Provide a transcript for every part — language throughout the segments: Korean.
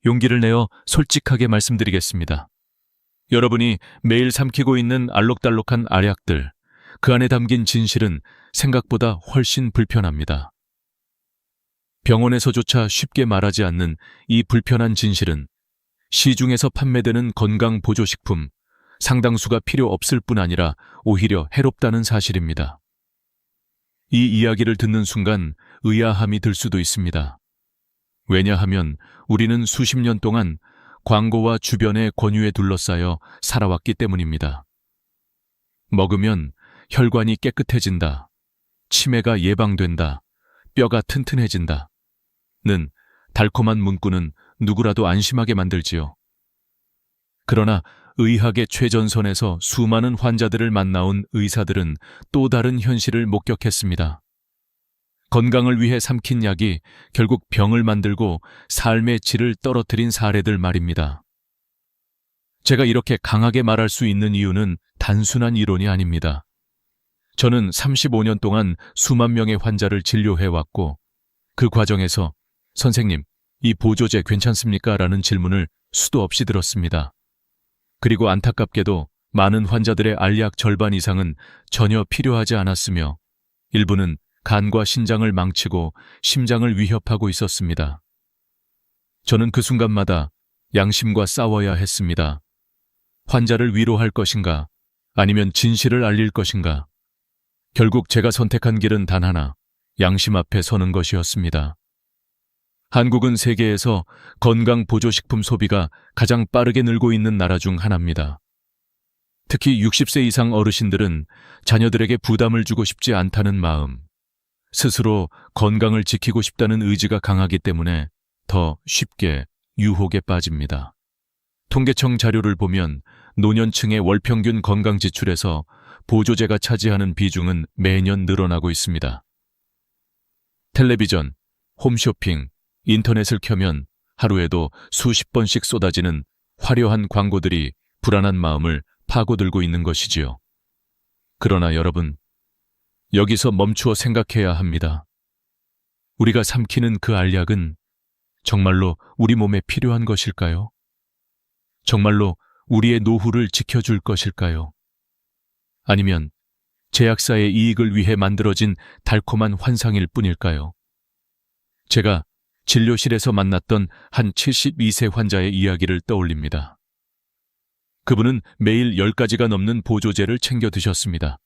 용기를 내어 솔직하게 말씀드리겠습니다. 여러분이 매일 삼키고 있는 알록달록한 알약들, 그 안에 담긴 진실은 생각보다 훨씬 불편합니다. 병원에서조차 쉽게 말하지 않는 이 불편한 진실은 시중에서 판매되는 건강보조식품 상당수가 필요 없을 뿐 아니라 오히려 해롭다는 사실입니다. 이 이야기를 듣는 순간 의아함이 들 수도 있습니다. 왜냐하면 우리는 수십 년 동안 광고와 주변의 권유에 둘러싸여 살아왔기 때문입니다. 먹으면 혈관이 깨끗해진다, 치매가 예방된다, 뼈가 튼튼해진다 는 달콤한 문구는 누구라도 안심하게 만들지요. 그러나 의학의 최전선에서 수많은 환자들을 만나온 의사들은 또 다른 현실을 목격했습니다. 건강을 위해 삼킨 약이 결국 병을 만들고 삶의 질을 떨어뜨린 사례들 말입니다. 제가 이렇게 강하게 말할 수 있는 이유는 단순한 이론이 아닙니다. 저는 35년 동안 수만 명의 환자를 진료해왔고 그 과정에서 선생님, 이 보조제 괜찮습니까? 라는 질문을 수도 없이 들었습니다. 그리고 안타깝게도 많은 환자들의 알약 절반 이상은 전혀 필요하지 않았으며 일부는 간과 신장을 망치고 심장을 위협하고 있었습니다. 저는 그 순간마다 양심과 싸워야 했습니다. 환자를 위로할 것인가, 아니면 진실을 알릴 것인가. 결국 제가 선택한 길은 단 하나, 양심 앞에 서는 것이었습니다. 한국은 세계에서 건강보조식품 소비가 가장 빠르게 늘고 있는 나라 중 하나입니다. 특히 60세 이상 어르신들은 자녀들에게 부담을 주고 싶지 않다는 마음, 스스로 건강을 지키고 싶다는 의지가 강하기 때문에 더 쉽게 유혹에 빠집니다. 통계청 자료를 보면 노년층의 월평균 건강 지출에서 보조제가 차지하는 비중은 매년 늘어나고 있습니다. 텔레비전, 홈쇼핑, 인터넷을 켜면 하루에도 수십 번씩 쏟아지는 화려한 광고들이 불안한 마음을 파고들고 있는 것이지요. 그러나 여러분, 여기서 멈추어 생각해야 합니다. 우리가 삼키는 그 알약은 정말로 우리 몸에 필요한 것일까요? 정말로 우리의 노후를 지켜줄 것일까요? 아니면 제약사의 이익을 위해 만들어진 달콤한 환상일 뿐일까요? 제가 진료실에서 만났던 한 72세 환자의 이야기를 떠올립니다. 그분은 매일 10가지가 넘는 보조제를 챙겨 드셨습니다.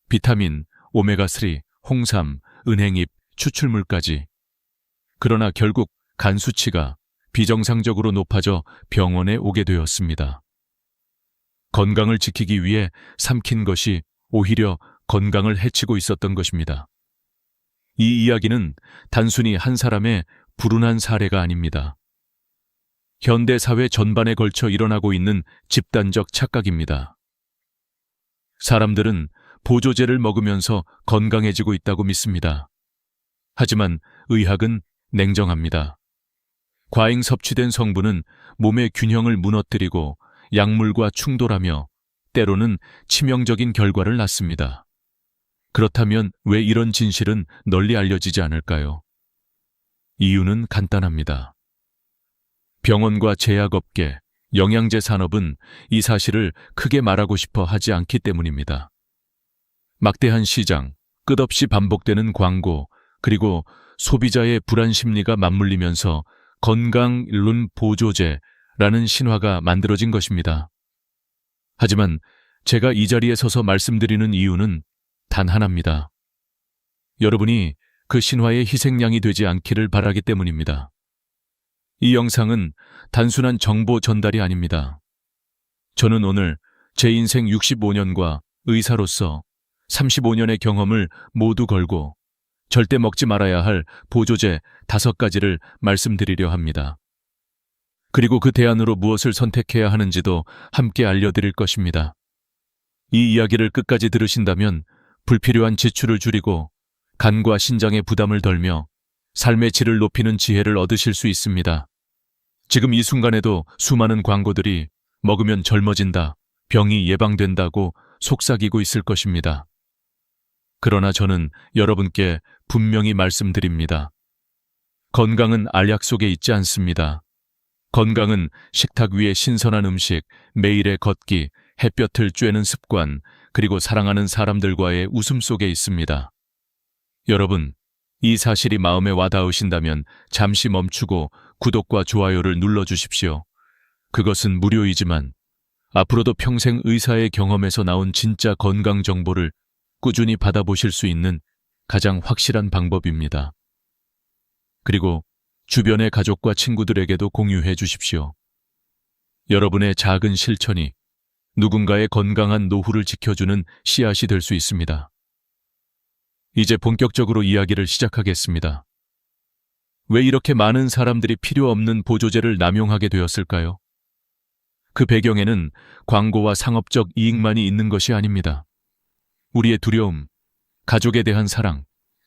비타민, 오메가3, 홍삼, 은행잎, 추출물까지. 그러나 결국 간 수치가 비정상적으로 높아져 병원에 오게 되었습니다. 건강을 지키기 위해 삼킨 것이 오히려 건강을 해치고 있었던 것입니다. 이 이야기는 단순히 한 사람의 불운한 사례가 아닙니다. 현대 사회 전반에 걸쳐 일어나고 있는 집단적 착각입니다. 사람들은 보조제를 먹으면서 건강해지고 있다고 믿습니다. 하지만 의학은 냉정합니다. 과잉 섭취된 성분은 몸의 균형을 무너뜨리고 약물과 충돌하며 때로는 치명적인 결과를 낳습니다. 그렇다면 왜 이런 진실은 널리 알려지지 않을까요? 이유는 간단합니다. 병원과 제약업계, 영양제 산업은 이 사실을 크게 말하고 싶어 하지 않기 때문입니다. 막대한 시장, 끝없이 반복되는 광고, 그리고 소비자의 불안 심리가 맞물리면서 건강론 보조제라는 신화가 만들어진 것입니다. 하지만 제가 이 자리에 서서 말씀드리는 이유는 단 하나입니다. 여러분이 그 신화의 희생양이 되지 않기를 바라기 때문입니다. 이 영상은 단순한 정보 전달이 아닙니다. 저는 오늘 제 인생 65년과 의사로서 35년의 경험을 모두 걸고 절대 먹지 말아야 할 보조제 5가지를 말씀드리려 합니다. 그리고 그 대안으로 무엇을 선택해야 하는지도 함께 알려드릴 것입니다. 이 이야기를 끝까지 들으신다면 불필요한 지출을 줄이고 간과 신장의 부담을 덜며 삶의 질을 높이는 지혜를 얻으실 수 있습니다. 지금 이 순간에도 수많은 광고들이 먹으면 젊어진다, 병이 예방된다고 속삭이고 있을 것입니다. 그러나 저는 여러분께 분명히 말씀드립니다. 건강은 알약 속에 있지 않습니다. 건강은 식탁 위에 신선한 음식, 매일의 걷기, 햇볕을 쬐는 습관, 그리고 사랑하는 사람들과의 웃음 속에 있습니다. 여러분, 이 사실이 마음에 와닿으신다면 잠시 멈추고 구독과 좋아요를 눌러주십시오. 그것은 무료이지만 앞으로도 평생 의사의 경험에서 나온 진짜 건강 정보를 꾸준히 받아보실 수 있는 가장 확실한 방법입니다. 그리고 주변의 가족과 친구들에게도 공유해 주십시오. 여러분의 작은 실천이 누군가의 건강한 노후를 지켜주는 씨앗이 될 수 있습니다. 이제 본격적으로 이야기를 시작하겠습니다. 왜 이렇게 많은 사람들이 필요 없는 보조제를 남용하게 되었을까요? 그 배경에는 광고와 상업적 이익만이 있는 것이 아닙니다. 우리의 두려움, 가족에 대한 사랑,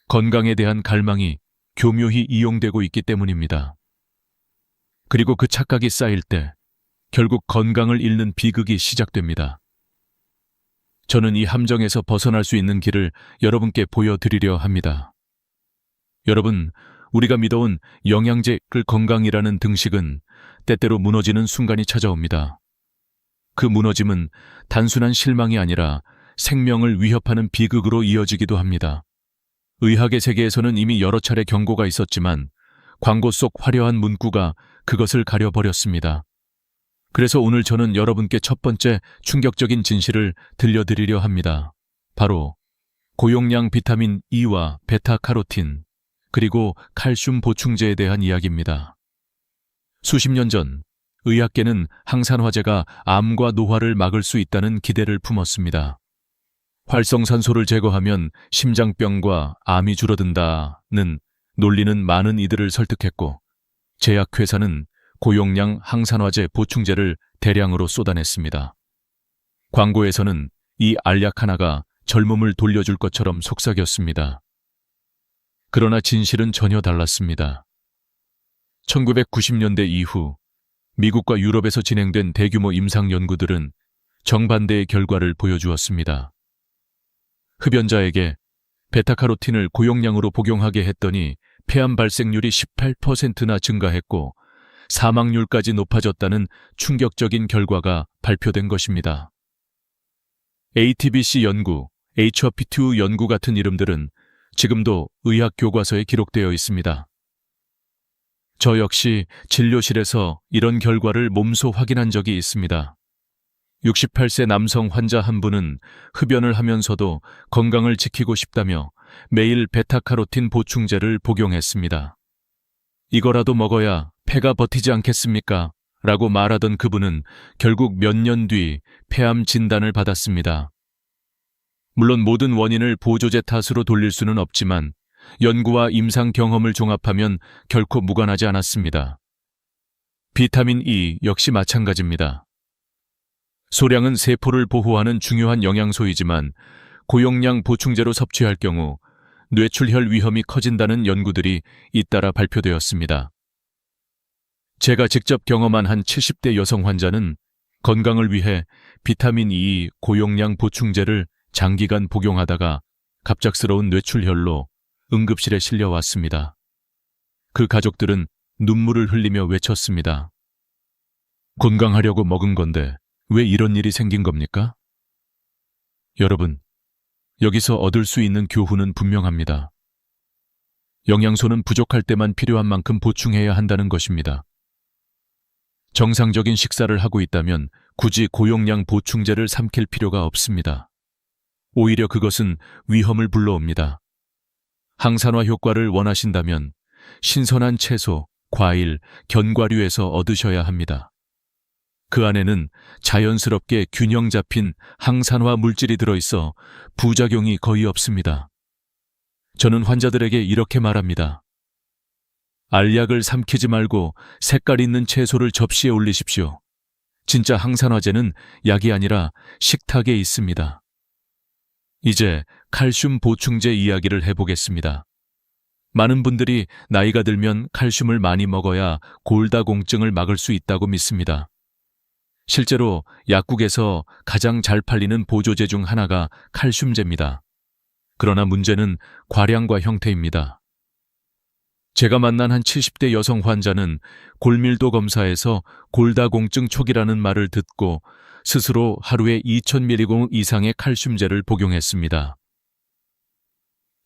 건강에 대한 갈망이 교묘히 이용되고 있기 때문입니다. 그리고 그 착각이 쌓일 때 결국 건강을 잃는 비극이 시작됩니다. 저는 이 함정에서 벗어날 수 있는 길을 여러분께 보여드리려 합니다. 여러분, 우리가 믿어온 영양제 건강이라는 등식은 때때로 무너지는 순간이 찾아옵니다. 그 무너짐은 단순한 실망이 아니라 생명을 위협하는 비극으로 이어지기도 합니다. 의학의 세계에서는 이미 여러 차례 경고가 있었지만 광고 속 화려한 문구가 그것을 가려버렸습니다. 그래서 오늘 저는 여러분께 첫 번째 충격적인 진실을 들려드리려 합니다. 바로 고용량 비타민 E와 베타카로틴, 그리고 칼슘 보충제에 대한 이야기입니다. 수십 년 전, 의학계는 항산화제가 암과 노화를 막을 수 있다는 기대를 품었습니다. 활성산소를 제거하면 심장병과 암이 줄어든다는 논리는 많은 이들을 설득했고, 제약회사는 고용량 항산화제 보충제를 대량으로 쏟아냈습니다. 광고에서는 이 알약 하나가 젊음을 돌려줄 것처럼 속삭였습니다. 그러나 진실은 전혀 달랐습니다. 1990년대 이후 미국과 유럽에서 진행된 대규모 임상 연구들은 정반대의 결과를 보여주었습니다. 흡연자에게 베타카로틴을 고용량으로 복용하게 했더니 폐암 발생률이 18%나 증가했고 사망률까지 높아졌다는 충격적인 결과가 발표된 것입니다. ATBC 연구, HOP2 연구 같은 이름들은 지금도 의학 교과서에 기록되어 있습니다. 저 역시 진료실에서 이런 결과를 몸소 확인한 적이 있습니다. 68세 남성 환자 한 분은 흡연을 하면서도 건강을 지키고 싶다며 매일 베타카로틴 보충제를 복용했습니다. 이거라도 먹어야 폐가 버티지 않겠습니까? 라고 말하던 그분은 결국 몇 년 뒤 폐암 진단을 받았습니다. 물론 모든 원인을 보조제 탓으로 돌릴 수는 없지만 연구와 임상 경험을 종합하면 결코 무관하지 않았습니다. 비타민 E 역시 마찬가지입니다. 소량은 세포를 보호하는 중요한 영양소이지만 고용량 보충제로 섭취할 경우 뇌출혈 위험이 커진다는 연구들이 잇따라 발표되었습니다. 제가 직접 경험한 한 70대 여성 환자는 건강을 위해 비타민 E 고용량 보충제를 장기간 복용하다가 갑작스러운 뇌출혈로 응급실에 실려왔습니다. 그 가족들은 눈물을 흘리며 외쳤습니다. 건강하려고 먹은 건데 왜 이런 일이 생긴 겁니까? 여러분, 여기서 얻을 수 있는 교훈은 분명합니다. 영양소는 부족할 때만 필요한 만큼 보충해야 한다는 것입니다. 정상적인 식사를 하고 있다면 굳이 고용량 보충제를 삼킬 필요가 없습니다. 오히려 그것은 위험을 불러옵니다. 항산화 효과를 원하신다면 신선한 채소, 과일, 견과류에서 얻으셔야 합니다. 그 안에는 자연스럽게 균형 잡힌 항산화 물질이 들어있어 부작용이 거의 없습니다. 저는 환자들에게 이렇게 말합니다. 알약을 삼키지 말고 색깔 있는 채소를 접시에 올리십시오. 진짜 항산화제는 약이 아니라 식탁에 있습니다. 이제 칼슘 보충제 이야기를 해보겠습니다. 많은 분들이 나이가 들면 칼슘을 많이 먹어야 골다공증을 막을 수 있다고 믿습니다. 실제로 약국에서 가장 잘 팔리는 보조제 중 하나가 칼슘제입니다. 그러나 문제는 과량과 형태입니다. 제가 만난 한 70대 여성 환자는 골밀도 검사에서 골다공증 초기라는 말을 듣고 스스로 하루에 2000mg 이상의 칼슘제를 복용했습니다.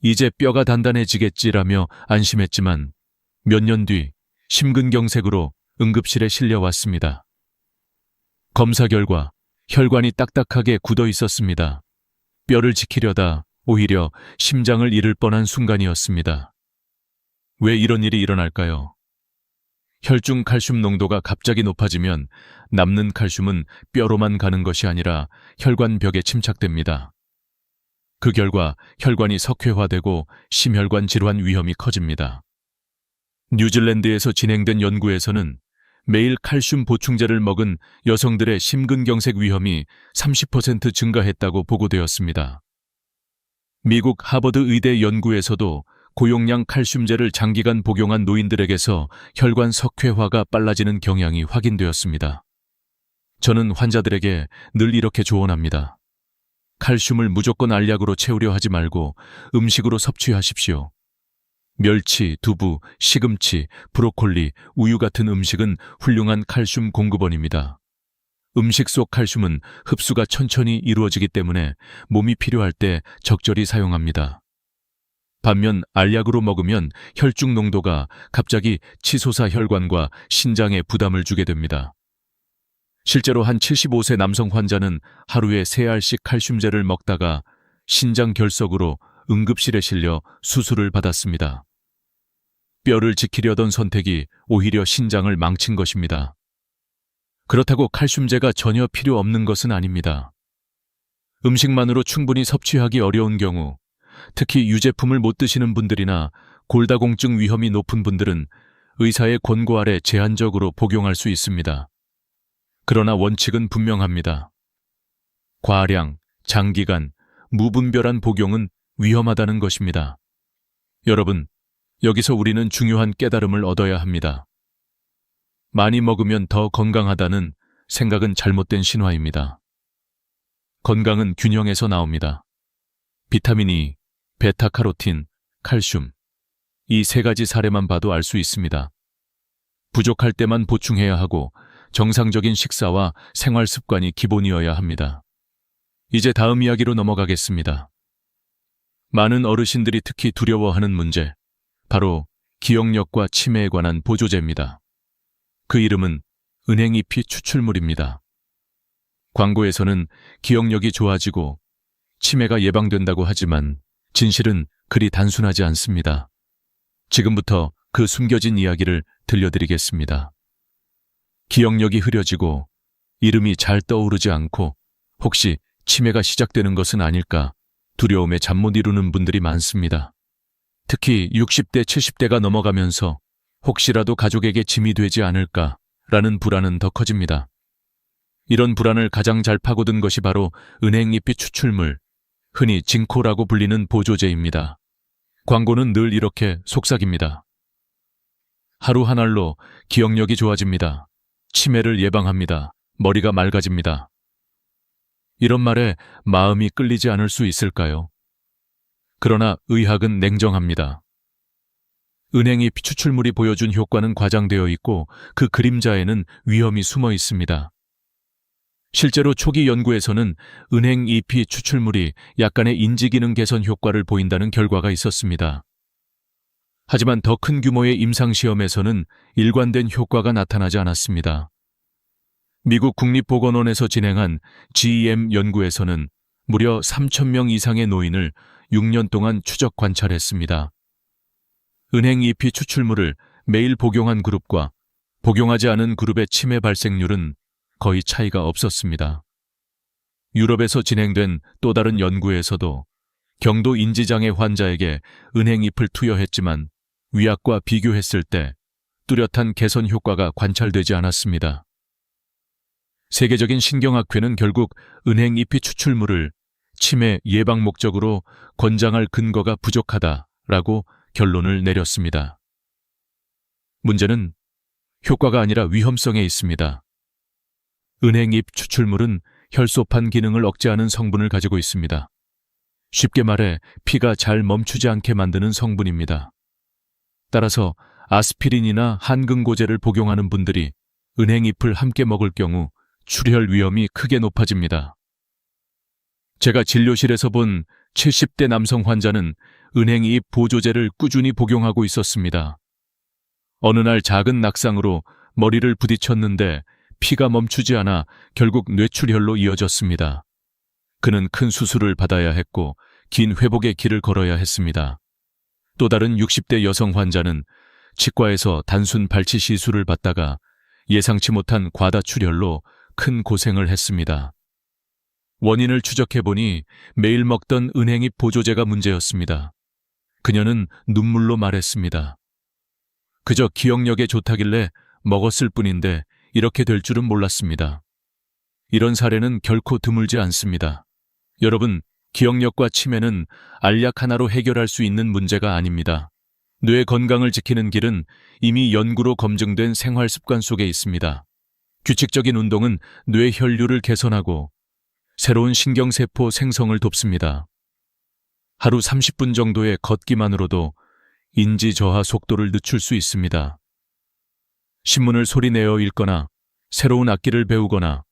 이제 뼈가 단단해지겠지라며 안심했지만 몇 년 뒤 심근경색으로 응급실에 실려왔습니다. 검사 결과 혈관이 딱딱하게 굳어 있었습니다. 뼈를 지키려다 오히려 심장을 잃을 뻔한 순간이었습니다. 왜 이런 일이 일어날까요? 혈중 칼슘 농도가 갑자기 높아지면 남는 칼슘은 뼈로만 가는 것이 아니라 혈관벽에 침착됩니다. 그 결과 혈관이 석회화되고 심혈관 질환 위험이 커집니다. 뉴질랜드에서 진행된 연구에서는 매일 칼슘 보충제를 먹은 여성들의 심근경색 위험이 30% 증가했다고 보고되었습니다. 미국 하버드 의대 연구에서도 고용량 칼슘제를 장기간 복용한 노인들에게서 혈관 석회화가 빨라지는 경향이 확인되었습니다. 저는 환자들에게 늘 이렇게 조언합니다. 칼슘을 무조건 알약으로 채우려 하지 말고 음식으로 섭취하십시오. 멸치, 두부, 시금치, 브로콜리, 우유 같은 음식은 훌륭한 칼슘 공급원입니다. 음식 속 칼슘은 흡수가 천천히 이루어지기 때문에 몸이 필요할 때 적절히 사용합니다. 반면 알약으로 먹으면 혈중 농도가 갑자기 치솟아 혈관과 신장에 부담을 주게 됩니다. 실제로 한 75세 남성 환자는 하루에 3알씩 칼슘제를 먹다가 신장 결석으로 응급실에 실려 수술을 받았습니다. 뼈를 지키려던 선택이 오히려 신장을 망친 것입니다. 그렇다고 칼슘제가 전혀 필요 없는 것은 아닙니다. 음식만으로 충분히 섭취하기 어려운 경우, 특히 유제품을 못 드시는 분들이나 골다공증 위험이 높은 분들은 의사의 권고 아래 제한적으로 복용할 수 있습니다. 그러나 원칙은 분명합니다. 과량, 장기간, 무분별한 복용은 위험하다는 것입니다. 여러분, 여기서 우리는 중요한 깨달음을 얻어야 합니다. 많이 먹으면 더 건강하다는 생각은 잘못된 신화입니다. 건강은 균형에서 나옵니다. 비타민 E, 베타카로틴, 칼슘, 이 3가지 사례만 봐도 알 수 있습니다. 부족할 때만 보충해야 하고 정상적인 식사와 생활 습관이 기본이어야 합니다. 이제 다음 이야기로 넘어가겠습니다. 많은 어르신들이 특히 두려워하는 문제, 바로 기억력과 치매에 관한 보조제입니다. 그 이름은 은행잎이 추출물입니다. 광고에서는 기억력이 좋아지고 치매가 예방된다고 하지만 진실은 그리 단순하지 않습니다. 지금부터 그 숨겨진 이야기를 들려드리겠습니다. 기억력이 흐려지고 이름이 잘 떠오르지 않고 혹시 치매가 시작되는 것은 아닐까 두려움에 잠 못 이루는 분들이 많습니다. 특히 60대, 70대가 넘어가면서 혹시라도 가족에게 짐이 되지 않을까라는 불안은 더 커집니다. 이런 불안을 가장 잘 파고든 것이 바로 은행잎이 추출물, 흔히 징코라고 불리는 보조제입니다. 광고는 늘 이렇게 속삭입니다. 하루 한 알로 기억력이 좋아집니다. 치매를 예방합니다. 머리가 맑아집니다. 이런 말에 마음이 끌리지 않을 수 있을까요? 그러나 의학은 냉정합니다. 은행잎 추출물이 보여준 효과는 과장되어 있고 그 그림자에는 위험이 숨어 있습니다. 실제로 초기 연구에서는 은행잎이 추출물이 약간의 인지기능 개선 효과를 보인다는 결과가 있었습니다. 하지만 더 큰 규모의 임상시험에서는 일관된 효과가 나타나지 않았습니다. 미국 국립보건원에서 진행한 GEM 연구에서는 무려 3,000명 이상의 노인을 6년 동안 추적 관찰했습니다. 은행잎이 추출물을 매일 복용한 그룹과 복용하지 않은 그룹의 치매 발생률은 거의 차이가 없었습니다. 유럽에서 진행된 또 다른 연구에서도 경도 인지장애 환자에게 은행잎을 투여했지만 위약과 비교했을 때 뚜렷한 개선 효과가 관찰되지 않았습니다. 세계적인 신경학회는 결국 은행잎이 추출물을 치매 예방 목적으로 권장할 근거가 부족하다라고 결론을 내렸습니다. 문제는 효과가 아니라 위험성에 있습니다. 은행잎 추출물은 혈소판 기능을 억제하는 성분을 가지고 있습니다. 쉽게 말해 피가 잘 멈추지 않게 만드는 성분입니다. 따라서 아스피린이나 한근고제를 복용하는 분들이 은행잎을 함께 먹을 경우 출혈 위험이 크게 높아집니다. 제가 진료실에서 본 70대 남성 환자는 은행잎 보조제를 꾸준히 복용하고 있었습니다. 어느 날 작은 낙상으로 머리를 부딪혔는데 피가 멈추지 않아 결국 뇌출혈로 이어졌습니다. 그는 큰 수술을 받아야 했고 긴 회복의 길을 걸어야 했습니다. 또 다른 60대 여성 환자는 치과에서 단순 발치 시술을 받다가 예상치 못한 과다출혈로 큰 고생을 했습니다. 원인을 추적해보니 매일 먹던 은행잎 보조제가 문제였습니다. 그녀는 눈물로 말했습니다. 그저 기억력에 좋다길래 먹었을 뿐인데 이렇게 될 줄은 몰랐습니다. 이런 사례는 결코 드물지 않습니다. 여러분, 기억력과 치매는 알약 하나로 해결할 수 있는 문제가 아닙니다. 뇌 건강을 지키는 길은 이미 연구로 검증된 생활 습관 속에 있습니다. 규칙적인 운동은 뇌 혈류를 개선하고 새로운 신경세포 생성을 돕습니다. 하루 30분 정도의 걷기만으로도 인지 저하 속도를 늦출 수 있습니다. 신문을 소리내어 읽거나 새로운 악기를 배우거나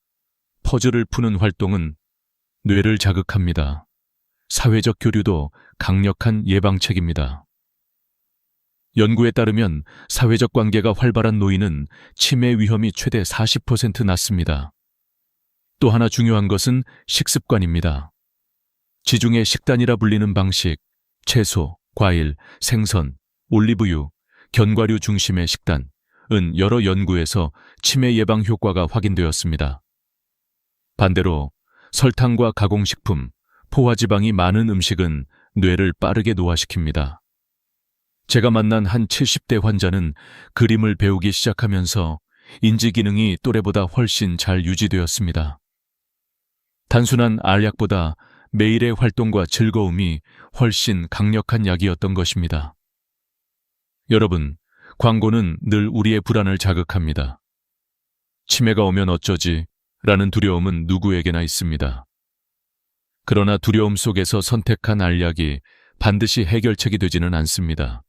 퍼즐을 푸는 활동은 뇌를 자극합니다. 사회적 교류도 강력한 예방책입니다. 연구에 따르면 사회적 관계가 활발한 노인은 치매 위험이 최대 40% 낮습니다. 또 하나 중요한 것은 식습관입니다. 지중해 식단이라 불리는 방식, 채소, 과일, 생선, 올리브유, 견과류 중심의 식단은 여러 연구에서 치매 예방 효과가 확인되었습니다. 반대로 설탕과 가공식품, 포화지방이 많은 음식은 뇌를 빠르게 노화시킵니다. 제가 만난 한 70대 환자는 그림을 배우기 시작하면서 인지 기능이 또래보다 훨씬 잘 유지되었습니다. 단순한 알약보다 매일의 활동과 즐거움이 훨씬 강력한 약이었던 것입니다. 여러분, 광고는 늘 우리의 불안을 자극합니다. 치매가 오면 어쩌지? 라는 두려움은 누구에게나 있습니다. 그러나 두려움 속에서 선택한 알약이 반드시 해결책이 되지는 않습니다.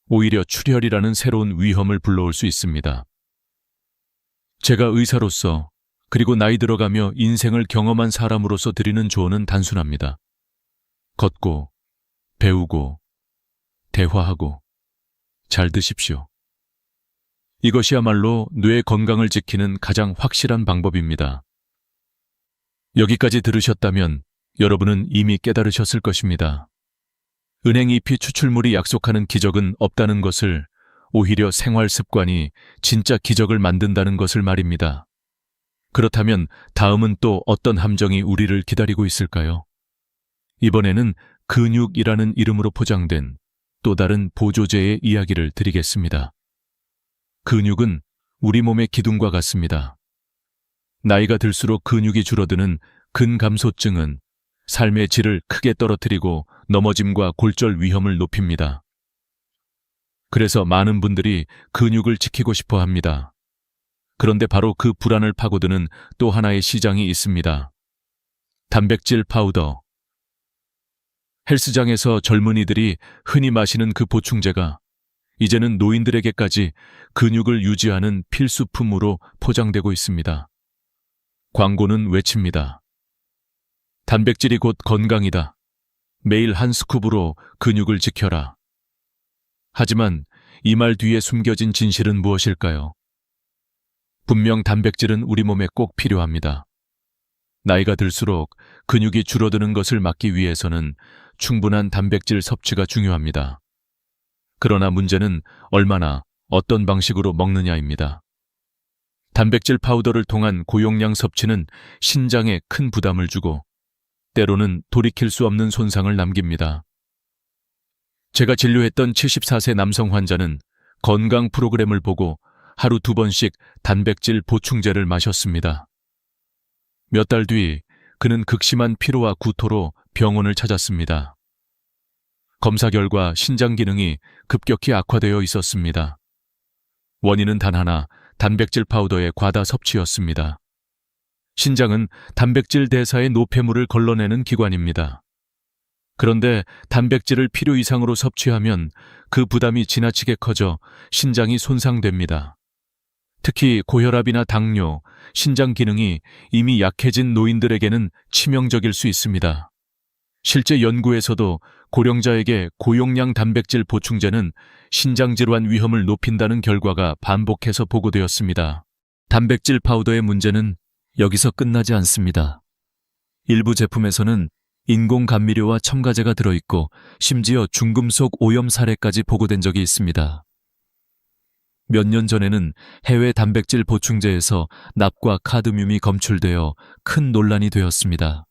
오히려 출혈이라는 새로운 위험을 불러올 수 있습니다. 제가 의사로서 그리고 나이 들어가며 인생을 경험한 사람으로서 드리는 조언은 단순합니다. 걷고, 배우고, 대화하고, 잘 드십시오. 이것이야말로 뇌 건강을 지키는 가장 확실한 방법입니다. 여기까지 들으셨다면 여러분은 이미 깨달으셨을 것입니다. 은행잎이 추출물이 약속하는 기적은 없다는 것을, 오히려 생활 습관이 진짜 기적을 만든다는 것을 말입니다. 그렇다면 다음은 또 어떤 함정이 우리를 기다리고 있을까요? 이번에는 근육이라는 이름으로 포장된 또 다른 보조제의 이야기를 드리겠습니다. 근육은 우리 몸의 기둥과 같습니다. 나이가 들수록 근육이 줄어드는 근감소증은 삶의 질을 크게 떨어뜨리고 넘어짐과 골절 위험을 높입니다. 그래서 많은 분들이 근육을 지키고 싶어 합니다. 그런데 바로 그 불안을 파고드는 또 하나의 시장이 있습니다. 단백질 파우더. 헬스장에서 젊은이들이 흔히 마시는 그 보충제가 이제는 노인들에게까지 근육을 유지하는 필수품으로 포장되고 있습니다. 광고는 외칩니다. 단백질이 곧 건강이다. 매일 한 스쿱으로 근육을 지켜라. 하지만 이 말 뒤에 숨겨진 진실은 무엇일까요? 분명 단백질은 우리 몸에 꼭 필요합니다. 나이가 들수록 근육이 줄어드는 것을 막기 위해서는 충분한 단백질 섭취가 중요합니다. 그러나 문제는 얼마나, 어떤 방식으로 먹느냐입니다. 단백질 파우더를 통한 고용량 섭취는 신장에 큰 부담을 주고 때로는 돌이킬 수 없는 손상을 남깁니다. 제가 진료했던 74세 남성 환자는 건강 프로그램을 보고 하루 2번씩 단백질 보충제를 마셨습니다. 몇 달 뒤 그는 극심한 피로와 구토로 병원을 찾았습니다. 검사 결과 신장 기능이 급격히 악화되어 있었습니다. 원인은 단 하나, 단백질 파우더의 과다 섭취였습니다. 신장은 단백질 대사의 노폐물을 걸러내는 기관입니다. 그런데 단백질을 필요 이상으로 섭취하면 그 부담이 지나치게 커져 신장이 손상됩니다. 특히 고혈압이나 당뇨, 신장 기능이 이미 약해진 노인들에게는 치명적일 수 있습니다. 실제 연구에서도 고령자에게 고용량 단백질 보충제는 신장질환 위험을 높인다는 결과가 반복해서 보고되었습니다. 단백질 파우더의 문제는 여기서 끝나지 않습니다. 일부 제품에서는 인공 감미료와 첨가제가 들어있고 심지어 중금속 오염 사례까지 보고된 적이 있습니다. 몇 년 전에는 해외 단백질 보충제에서 납과 카드뮴이 검출되어 큰 논란이 되었습니다.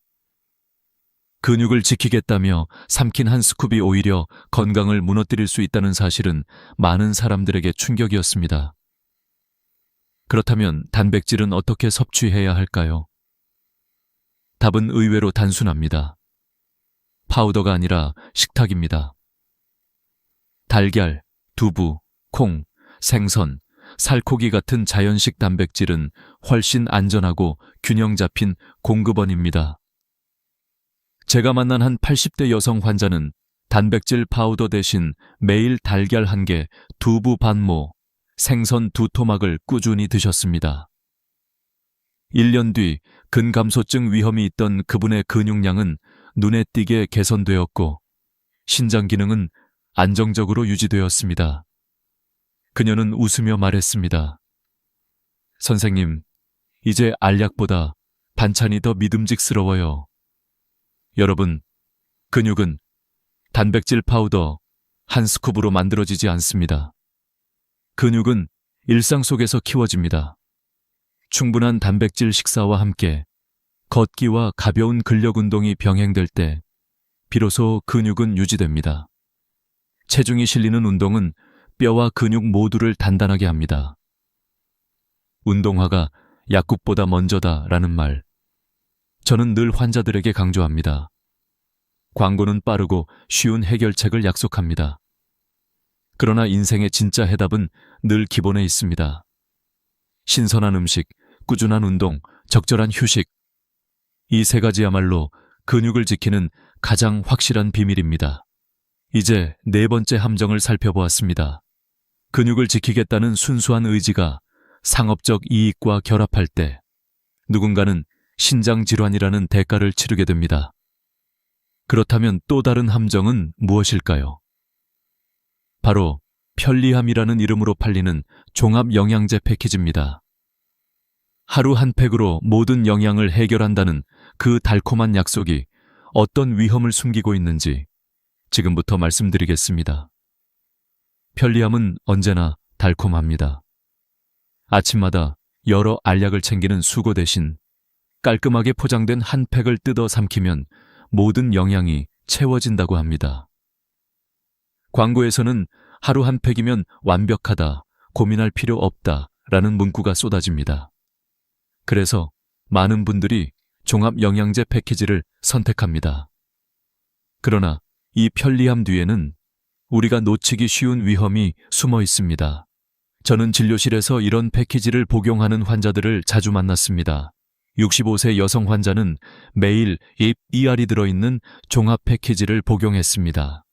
근육을 지키겠다며 삼킨 한 스쿱이 오히려 건강을 무너뜨릴 수 있다는 사실은 많은 사람들에게 충격이었습니다. 그렇다면 단백질은 어떻게 섭취해야 할까요? 답은 의외로 단순합니다. 파우더가 아니라 식탁입니다. 달걀, 두부, 콩, 생선, 살코기 같은 자연식 단백질은 훨씬 안전하고 균형 잡힌 공급원입니다. 제가 만난 한 80대 여성 환자는 단백질 파우더 대신 매일 달걀 1개, 두부 반모, 생선 2토막을 꾸준히 드셨습니다. 1년 뒤 근감소증 위험이 있던 그분의 근육량은 눈에 띄게 개선되었고 신장 기능은 안정적으로 유지되었습니다. 그녀는 웃으며 말했습니다. 선생님, 이제 알약보다 반찬이 더 믿음직스러워요. 여러분, 근육은 단백질 파우더 한 스쿱으로 만들어지지 않습니다. 근육은 일상 속에서 키워집니다. 충분한 단백질 식사와 함께 걷기와 가벼운 근력 운동이 병행될 때 비로소 근육은 유지됩니다. 체중이 실리는 운동은 뼈와 근육 모두를 단단하게 합니다. 운동화가 약국보다 먼저다라는 말, 저는 늘 환자들에게 강조합니다. 광고는 빠르고 쉬운 해결책을 약속합니다. 그러나 인생의 진짜 해답은 늘 기본에 있습니다. 신선한 음식, 꾸준한 운동, 적절한 휴식. 이 3가지야말로 근육을 지키는 가장 확실한 비밀입니다. 이제 4번째 함정을 살펴보았습니다. 근육을 지키겠다는 순수한 의지가 상업적 이익과 결합할 때 누군가는 신장질환이라는 대가를 치르게 됩니다. 그렇다면 또 다른 함정은 무엇일까요? 바로 편리함이라는 이름으로 팔리는 종합영양제 패키지입니다. 하루 한 팩으로 모든 영양을 해결한다는 그 달콤한 약속이 어떤 위험을 숨기고 있는지 지금부터 말씀드리겠습니다. 편리함은 언제나 달콤합니다. 아침마다 여러 알약을 챙기는 수고 대신 깔끔하게 포장된 한 팩을 뜯어 삼키면 모든 영양이 채워진다고 합니다. 광고에서는 하루 한 팩이면 완벽하다, 고민할 필요 없다 라는 문구가 쏟아집니다. 그래서 많은 분들이 종합영양제 패키지를 선택합니다. 그러나 이 편리함 뒤에는 우리가 놓치기 쉬운 위험이 숨어 있습니다. 저는 진료실에서 이런 패키지를 복용하는 환자들을 자주 만났습니다. 65세 여성 환자는 매일 잎 2알이 들어있는 종합 패키지를 복용했습니다.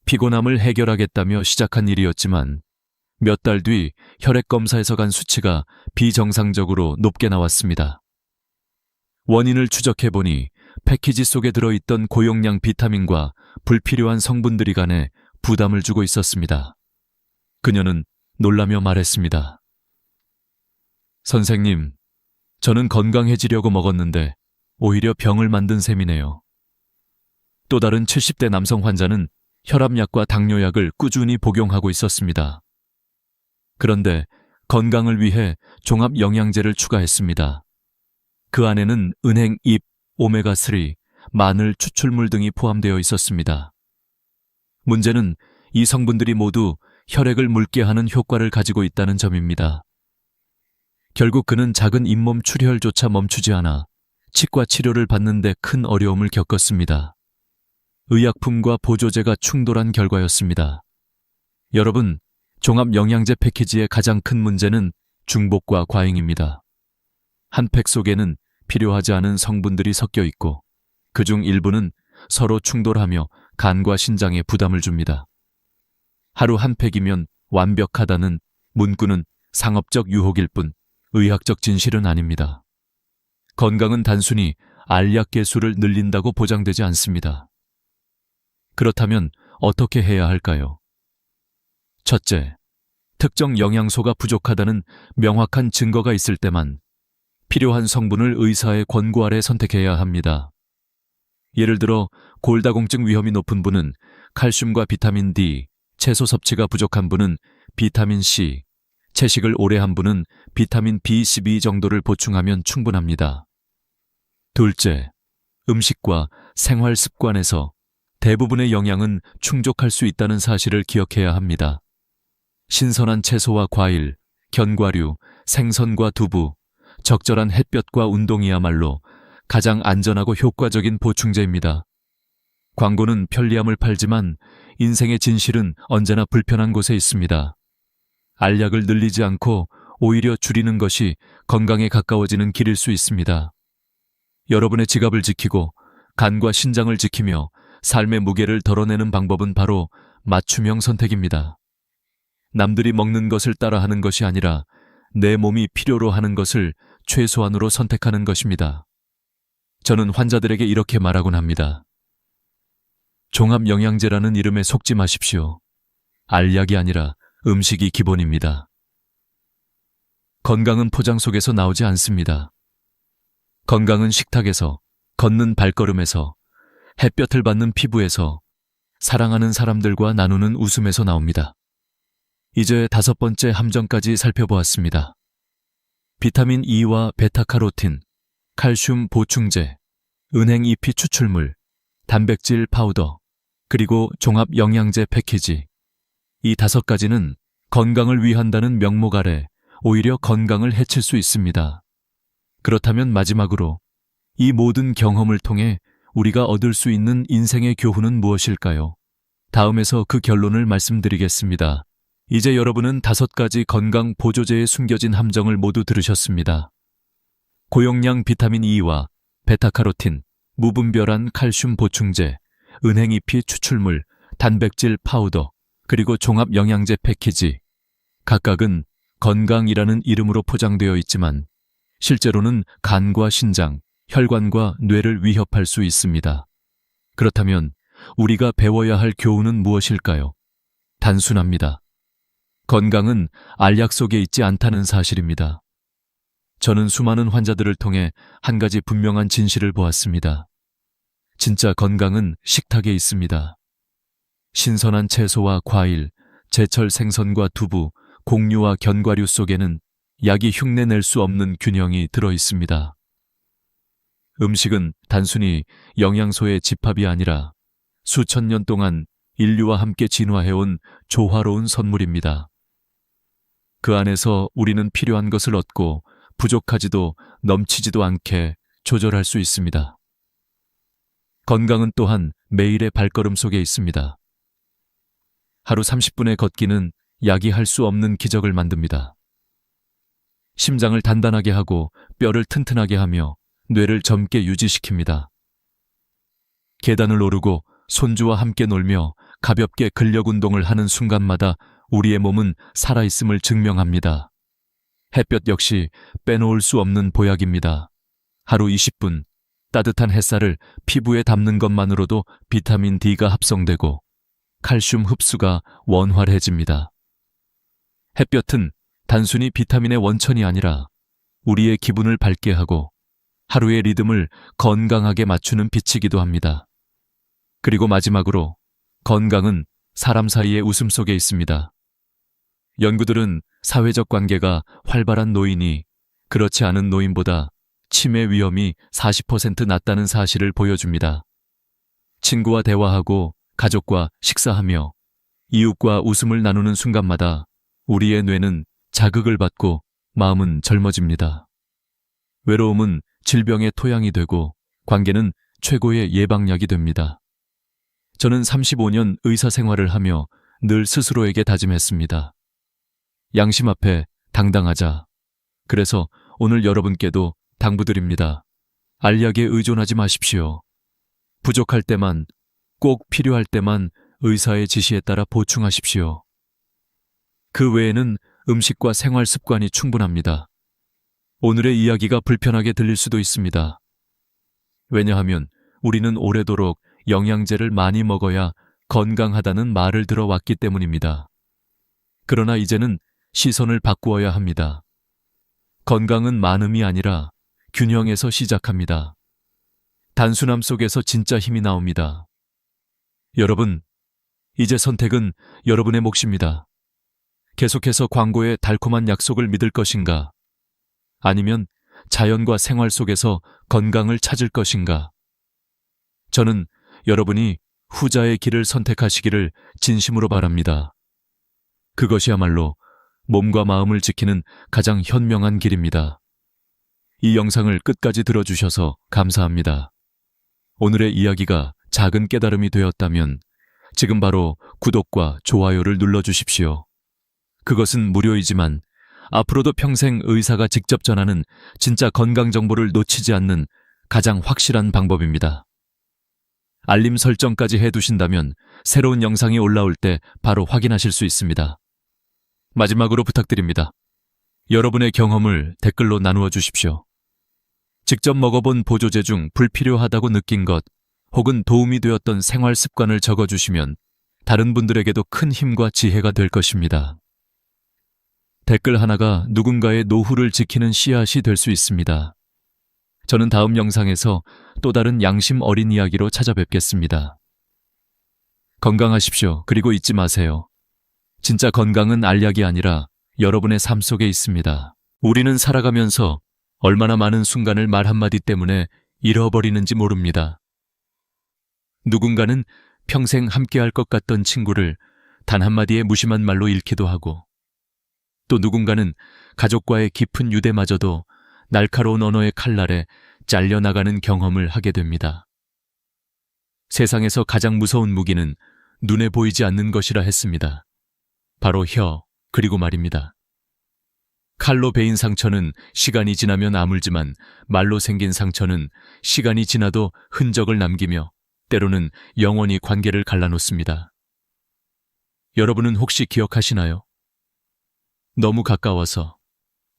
피곤함을 해결하겠다며 시작한 일이었지만 몇 달 뒤 혈액 검사에서 간 수치가 비정상적으로 높게 나왔습니다. 원인을 추적해보니 패키지 속에 들어있던 고용량 비타민과 불필요한 성분들이 간에 부담을 주고 있었습니다. 그녀는 놀라며 말했습니다. 선생님, 저는 건강해지려고 먹었는데 오히려 병을 만든 셈이네요. 또 다른 70대 남성 환자는 혈압약과 당뇨약을 꾸준히 복용하고 있었습니다. 그런데 건강을 위해 종합영양제를 추가했습니다. 그 안에는 은행 잎, 오메가3, 마늘 추출물 등이 포함되어 있었습니다. 문제는 이 성분들이 모두 혈액을 묽게 하는 효과를 가지고 있다는 점입니다. 결국 그는 작은 잇몸 출혈조차 멈추지 않아 치과 치료를 받는 데 큰 어려움을 겪었습니다. 의약품과 보조제가 충돌한 결과였습니다. 여러분, 종합영양제 패키지의 가장 큰 문제는 중복과 과잉입니다. 한 팩 속에는 필요하지 않은 성분들이 섞여 있고 그중 일부는 서로 충돌하며 간과 신장에 부담을 줍니다. 하루 한 팩이면 완벽하다는 문구는 상업적 유혹일 뿐 의학적 진실은 아닙니다. 건강은 단순히 알약 개수를 늘린다고 보장되지 않습니다. 그렇다면 어떻게 해야 할까요? 첫째, 특정 영양소가 부족하다는 명확한 증거가 있을 때만 필요한 성분을 의사의 권고 아래 선택해야 합니다. 예를 들어 골다공증 위험이 높은 분은 칼슘과 비타민 D, 채소 섭취가 부족한 분은 비타민 C, 채식을 오래 한 분은 비타민 B12 정도를 보충하면 충분합니다. 둘째, 음식과 생활 습관에서 대부분의 영양은 충족할 수 있다는 사실을 기억해야 합니다. 신선한 채소와 과일, 견과류, 생선과 두부, 적절한 햇볕과 운동이야말로 가장 안전하고 효과적인 보충제입니다. 광고는 편리함을 팔지만 인생의 진실은 언제나 불편한 곳에 있습니다. 알약을 늘리지 않고 오히려 줄이는 것이 건강에 가까워지는 길일 수 있습니다. 여러분의 지갑을 지키고 간과 신장을 지키며 삶의 무게를 덜어내는 방법은 바로 맞춤형 선택입니다. 남들이 먹는 것을 따라하는 것이 아니라 내 몸이 필요로 하는 것을 최소한으로 선택하는 것입니다. 저는 환자들에게 이렇게 말하곤 합니다. 종합영양제라는 이름에 속지 마십시오. 알약이 아니라 음식이 기본입니다. 건강은 포장 속에서 나오지 않습니다. 건강은 식탁에서, 걷는 발걸음에서, 햇볕을 받는 피부에서, 사랑하는 사람들과 나누는 웃음에서 나옵니다. 이제 5번째 함정까지 살펴보았습니다. 비타민 E와 베타카로틴, 칼슘 보충제, 은행 잎이 추출물, 단백질 파우더, 그리고 종합 영양제 패키지. 이 5가지는 건강을 위한다는 명목 아래 오히려 건강을 해칠 수 있습니다. 그렇다면 마지막으로 이 모든 경험을 통해 우리가 얻을 수 있는 인생의 교훈은 무엇일까요? 다음에서 그 결론을 말씀드리겠습니다. 이제 여러분은 5가지 건강 보조제에 숨겨진 함정을 모두 들으셨습니다. 고용량 비타민 E와 베타카로틴, 무분별한 칼슘 보충제, 은행잎이 추출물, 단백질 파우더, 그리고 종합 영양제 패키지. 각각은 건강이라는 이름으로 포장되어 있지만 실제로는 간과 신장, 혈관과 뇌를 위협할 수 있습니다. 그렇다면 우리가 배워야 할 교훈은 무엇일까요? 단순합니다. 건강은 알약 속에 있지 않다는 사실입니다. 저는 수많은 환자들을 통해 한 가지 분명한 진실을 보았습니다. 진짜 건강은 식탁에 있습니다. 신선한 채소와 과일, 제철 생선과 두부, 곡류와 견과류 속에는 약이 흉내낼 수 없는 균형이 들어 있습니다. 음식은 단순히 영양소의 집합이 아니라 수천 년 동안 인류와 함께 진화해온 조화로운 선물입니다. 그 안에서 우리는 필요한 것을 얻고 부족하지도 넘치지도 않게 조절할 수 있습니다. 건강은 또한 매일의 발걸음 속에 있습니다. 하루 30분의 걷기는 약이 할 수 없는 기적을 만듭니다. 심장을 단단하게 하고 뼈를 튼튼하게 하며 뇌를 젊게 유지시킵니다. 계단을 오르고 손주와 함께 놀며 가볍게 근력 운동을 하는 순간마다 우리의 몸은 살아있음을 증명합니다. 햇볕 역시 빼놓을 수 없는 보약입니다. 하루 20분 따뜻한 햇살을 피부에 담는 것만으로도 비타민 D가 합성되고 칼슘 흡수가 원활해집니다. 햇볕은 단순히 비타민의 원천이 아니라 우리의 기분을 밝게 하고 하루의 리듬을 건강하게 맞추는 빛이기도 합니다. 그리고 마지막으로 건강은 사람 사이의 웃음 속에 있습니다. 연구들은 사회적 관계가 활발한 노인이 그렇지 않은 노인보다 치매 위험이 40% 낮다는 사실을 보여줍니다. 친구와 대화하고 가족과 식사하며 이웃과 웃음을 나누는 순간마다 우리의 뇌는 자극을 받고 마음은 젊어집니다. 외로움은 질병의 토양이 되고 관계는 최고의 예방약이 됩니다. 저는 35년 의사 생활을 하며 늘 스스로에게 다짐했습니다. 양심 앞에 당당하자. 그래서 오늘 여러분께도 당부드립니다. 알약에 의존하지 마십시오. 부족할 때만, 꼭 필요할 때만 의사의 지시에 따라 보충하십시오. 그 외에는 음식과 생활 습관이 충분합니다. 오늘의 이야기가 불편하게 들릴 수도 있습니다. 왜냐하면 우리는 오래도록 영양제를 많이 먹어야 건강하다는 말을 들어왔기 때문입니다. 그러나 이제는 시선을 바꾸어야 합니다. 건강은 많음이 아니라 균형에서 시작합니다. 단순함 속에서 진짜 힘이 나옵니다. 여러분, 이제 선택은 여러분의 몫입니다. 계속해서 광고의 달콤한 약속을 믿을 것인가? 아니면 자연과 생활 속에서 건강을 찾을 것인가? 저는 여러분이 후자의 길을 선택하시기를 진심으로 바랍니다. 그것이야말로 몸과 마음을 지키는 가장 현명한 길입니다. 이 영상을 끝까지 들어주셔서 감사합니다. 오늘의 이야기가 작은 깨달음이 되었다면 지금 바로 구독과 좋아요를 눌러주십시오. 그것은 무료이지만 앞으로도 평생 의사가 직접 전하는 진짜 건강 정보를 놓치지 않는 가장 확실한 방법입니다. 알림 설정까지 해두신다면 새로운 영상이 올라올 때 바로 확인하실 수 있습니다. 마지막으로 부탁드립니다. 여러분의 경험을 댓글로 나누어 주십시오. 직접 먹어본 보조제 중 불필요하다고 느낀 것 혹은 도움이 되었던 생활 습관을 적어주시면 다른 분들에게도 큰 힘과 지혜가 될 것입니다. 댓글 하나가 누군가의 노후를 지키는 씨앗이 될 수 있습니다. 저는 다음 영상에서 또 다른 양심 어린 이야기로 찾아뵙겠습니다. 건강하십시오. 그리고 잊지 마세요. 진짜 건강은 알약이 아니라 여러분의 삶 속에 있습니다. 우리는 살아가면서 얼마나 많은 순간을 말 한마디 때문에 잃어버리는지 모릅니다. 누군가는 평생 함께할 것 같던 친구를 단 한마디의 무심한 말로 잃기도 하고, 또 누군가는 가족과의 깊은 유대마저도 날카로운 언어의 칼날에 잘려나가는 경험을 하게 됩니다. 세상에서 가장 무서운 무기는 눈에 보이지 않는 것이라 했습니다. 바로 혀, 그리고 말입니다. 칼로 베인 상처는 시간이 지나면 아물지만 말로 생긴 상처는 시간이 지나도 흔적을 남기며 때로는 영원히 관계를 갈라놓습니다. 여러분은 혹시 기억하시나요? 너무 가까워서,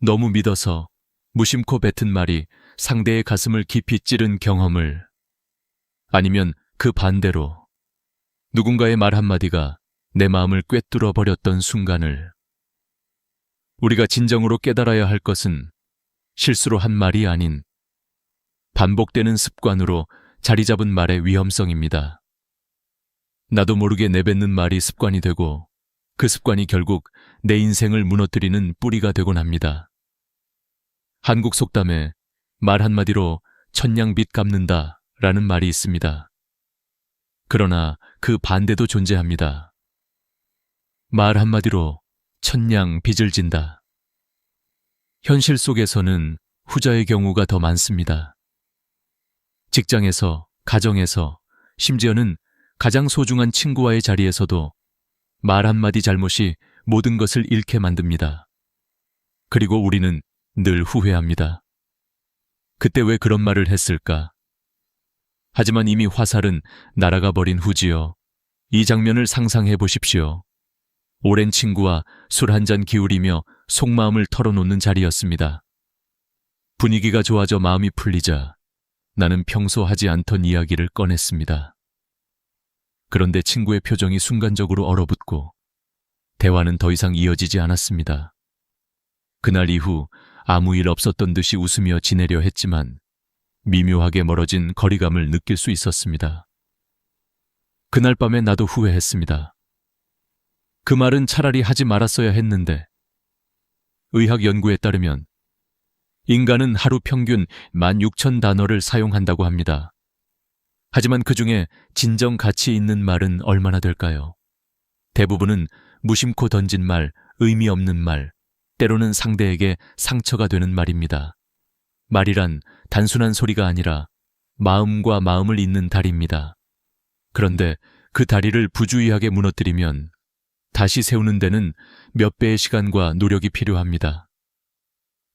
너무 믿어서 무심코 뱉은 말이 상대의 가슴을 깊이 찌른 경험을, 아니면 그 반대로 누군가의 말 한마디가 내 마음을 꿰뚫어 버렸던 순간을. 우리가 진정으로 깨달아야 할 것은 실수로 한 말이 아닌 반복되는 습관으로 자리 잡은 말의 위험성입니다. 나도 모르게 내뱉는 말이 습관이 되고 그 습관이 결국 내 인생을 무너뜨리는 뿌리가 되곤 합니다. 한국 속담에 말 한마디로 천냥빚 갚는다 라는 말이 있습니다. 그러나 그 반대도 존재합니다. 말 한마디로 천냥 빚을 진다. 현실 속에서는 후자의 경우가 더 많습니다. 직장에서, 가정에서, 심지어는 가장 소중한 친구와의 자리에서도 말 한마디 잘못이 모든 것을 잃게 만듭니다. 그리고 우리는 늘 후회합니다. 그때 왜 그런 말을 했을까? 하지만 이미 화살은 날아가 버린 후지요. 이 장면을 상상해 보십시오. 오랜 친구와 술 한잔 기울이며 속마음을 털어놓는 자리였습니다. 분위기가 좋아져 마음이 풀리자 나는 평소 하지 않던 이야기를 꺼냈습니다. 그런데 친구의 표정이 순간적으로 얼어붙고 대화는 더 이상 이어지지 않았습니다. 그날 이후 아무 일 없었던 듯이 웃으며 지내려 했지만 미묘하게 멀어진 거리감을 느낄 수 있었습니다. 그날 밤에 나도 후회했습니다. 그 말은 차라리 하지 말았어야 했는데, 의학 연구에 따르면 인간은 하루 평균 16,000단어를 사용한다고 합니다. 하지만 그 중에 진정 가치 있는 말은 얼마나 될까요? 대부분은 무심코 던진 말, 의미 없는 말, 때로는 상대에게 상처가 되는 말입니다. 말이란 단순한 소리가 아니라 마음과 마음을 잇는 다리입니다. 그런데 그 다리를 부주의하게 무너뜨리면 다시 세우는 데는 몇 배의 시간과 노력이 필요합니다.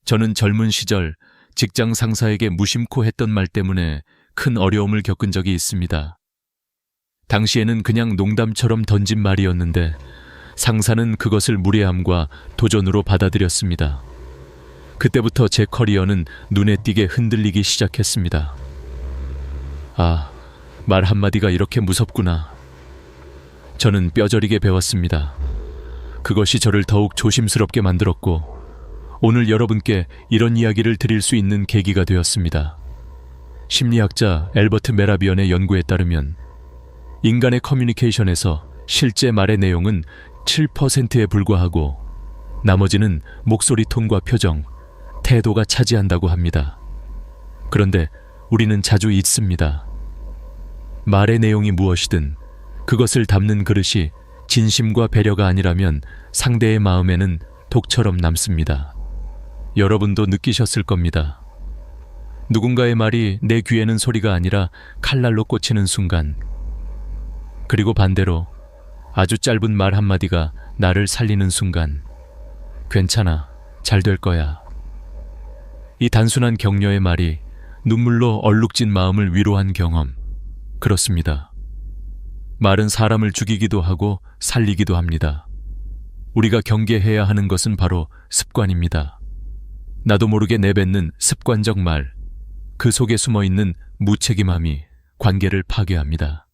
저는 젊은 시절 직장 상사에게 무심코 했던 말 때문에 큰 어려움을 겪은 적이 있습니다. 당시에는 그냥 농담처럼 던진 말이었는데 상사는 그것을 무례함과 도전으로 받아들였습니다. 그때부터 제 커리어는 눈에 띄게 흔들리기 시작했습니다. 아, 말 한마디가 이렇게 무섭구나. 저는 뼈저리게 배웠습니다. 그것이 저를 더욱 조심스럽게 만들었고 오늘 여러분께 이런 이야기를 드릴 수 있는 계기가 되었습니다. 심리학자 엘버트 메라비언의 연구에 따르면 인간의 커뮤니케이션에서 실제 말의 내용은 7%에 불과하고 나머지는 목소리 톤과 표정, 태도가 차지한다고 합니다. 그런데 우리는 자주 잊습니다. 말의 내용이 무엇이든 그것을 담는 그릇이 진심과 배려가 아니라면 상대의 마음에는 독처럼 남습니다. 여러분도 느끼셨을 겁니다. 누군가의 말이 내 귀에는 소리가 아니라 칼날로 꽂히는 순간, 그리고 반대로 아주 짧은 말 한마디가 나를 살리는 순간, 괜찮아, 잘 될 거야. 이 단순한 격려의 말이 눈물로 얼룩진 마음을 위로한 경험, 그렇습니다. 말은 사람을 죽이기도 하고 살리기도 합니다. 우리가 경계해야 하는 것은 바로 습관입니다. 나도 모르게 내뱉는 습관적 말, 그 속에 숨어있는 무책임함이 관계를 파괴합니다.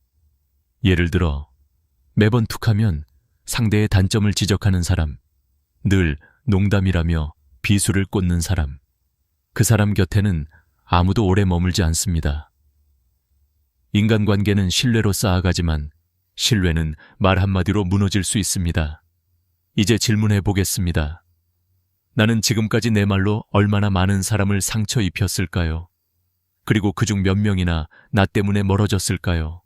예를 들어 매번 툭하면 상대의 단점을 지적하는 사람, 늘 농담이라며 비수를 꽂는 사람, 그 사람 곁에는 아무도 오래 머물지 않습니다. 인간관계는 신뢰로 쌓아가지만 신뢰는 말 한마디로 무너질 수 있습니다. 이제 질문해 보겠습니다. 나는 지금까지 내 말로 얼마나 많은 사람을 상처 입혔을까요? 그리고 그중 몇 명이나 나 때문에 멀어졌을까요?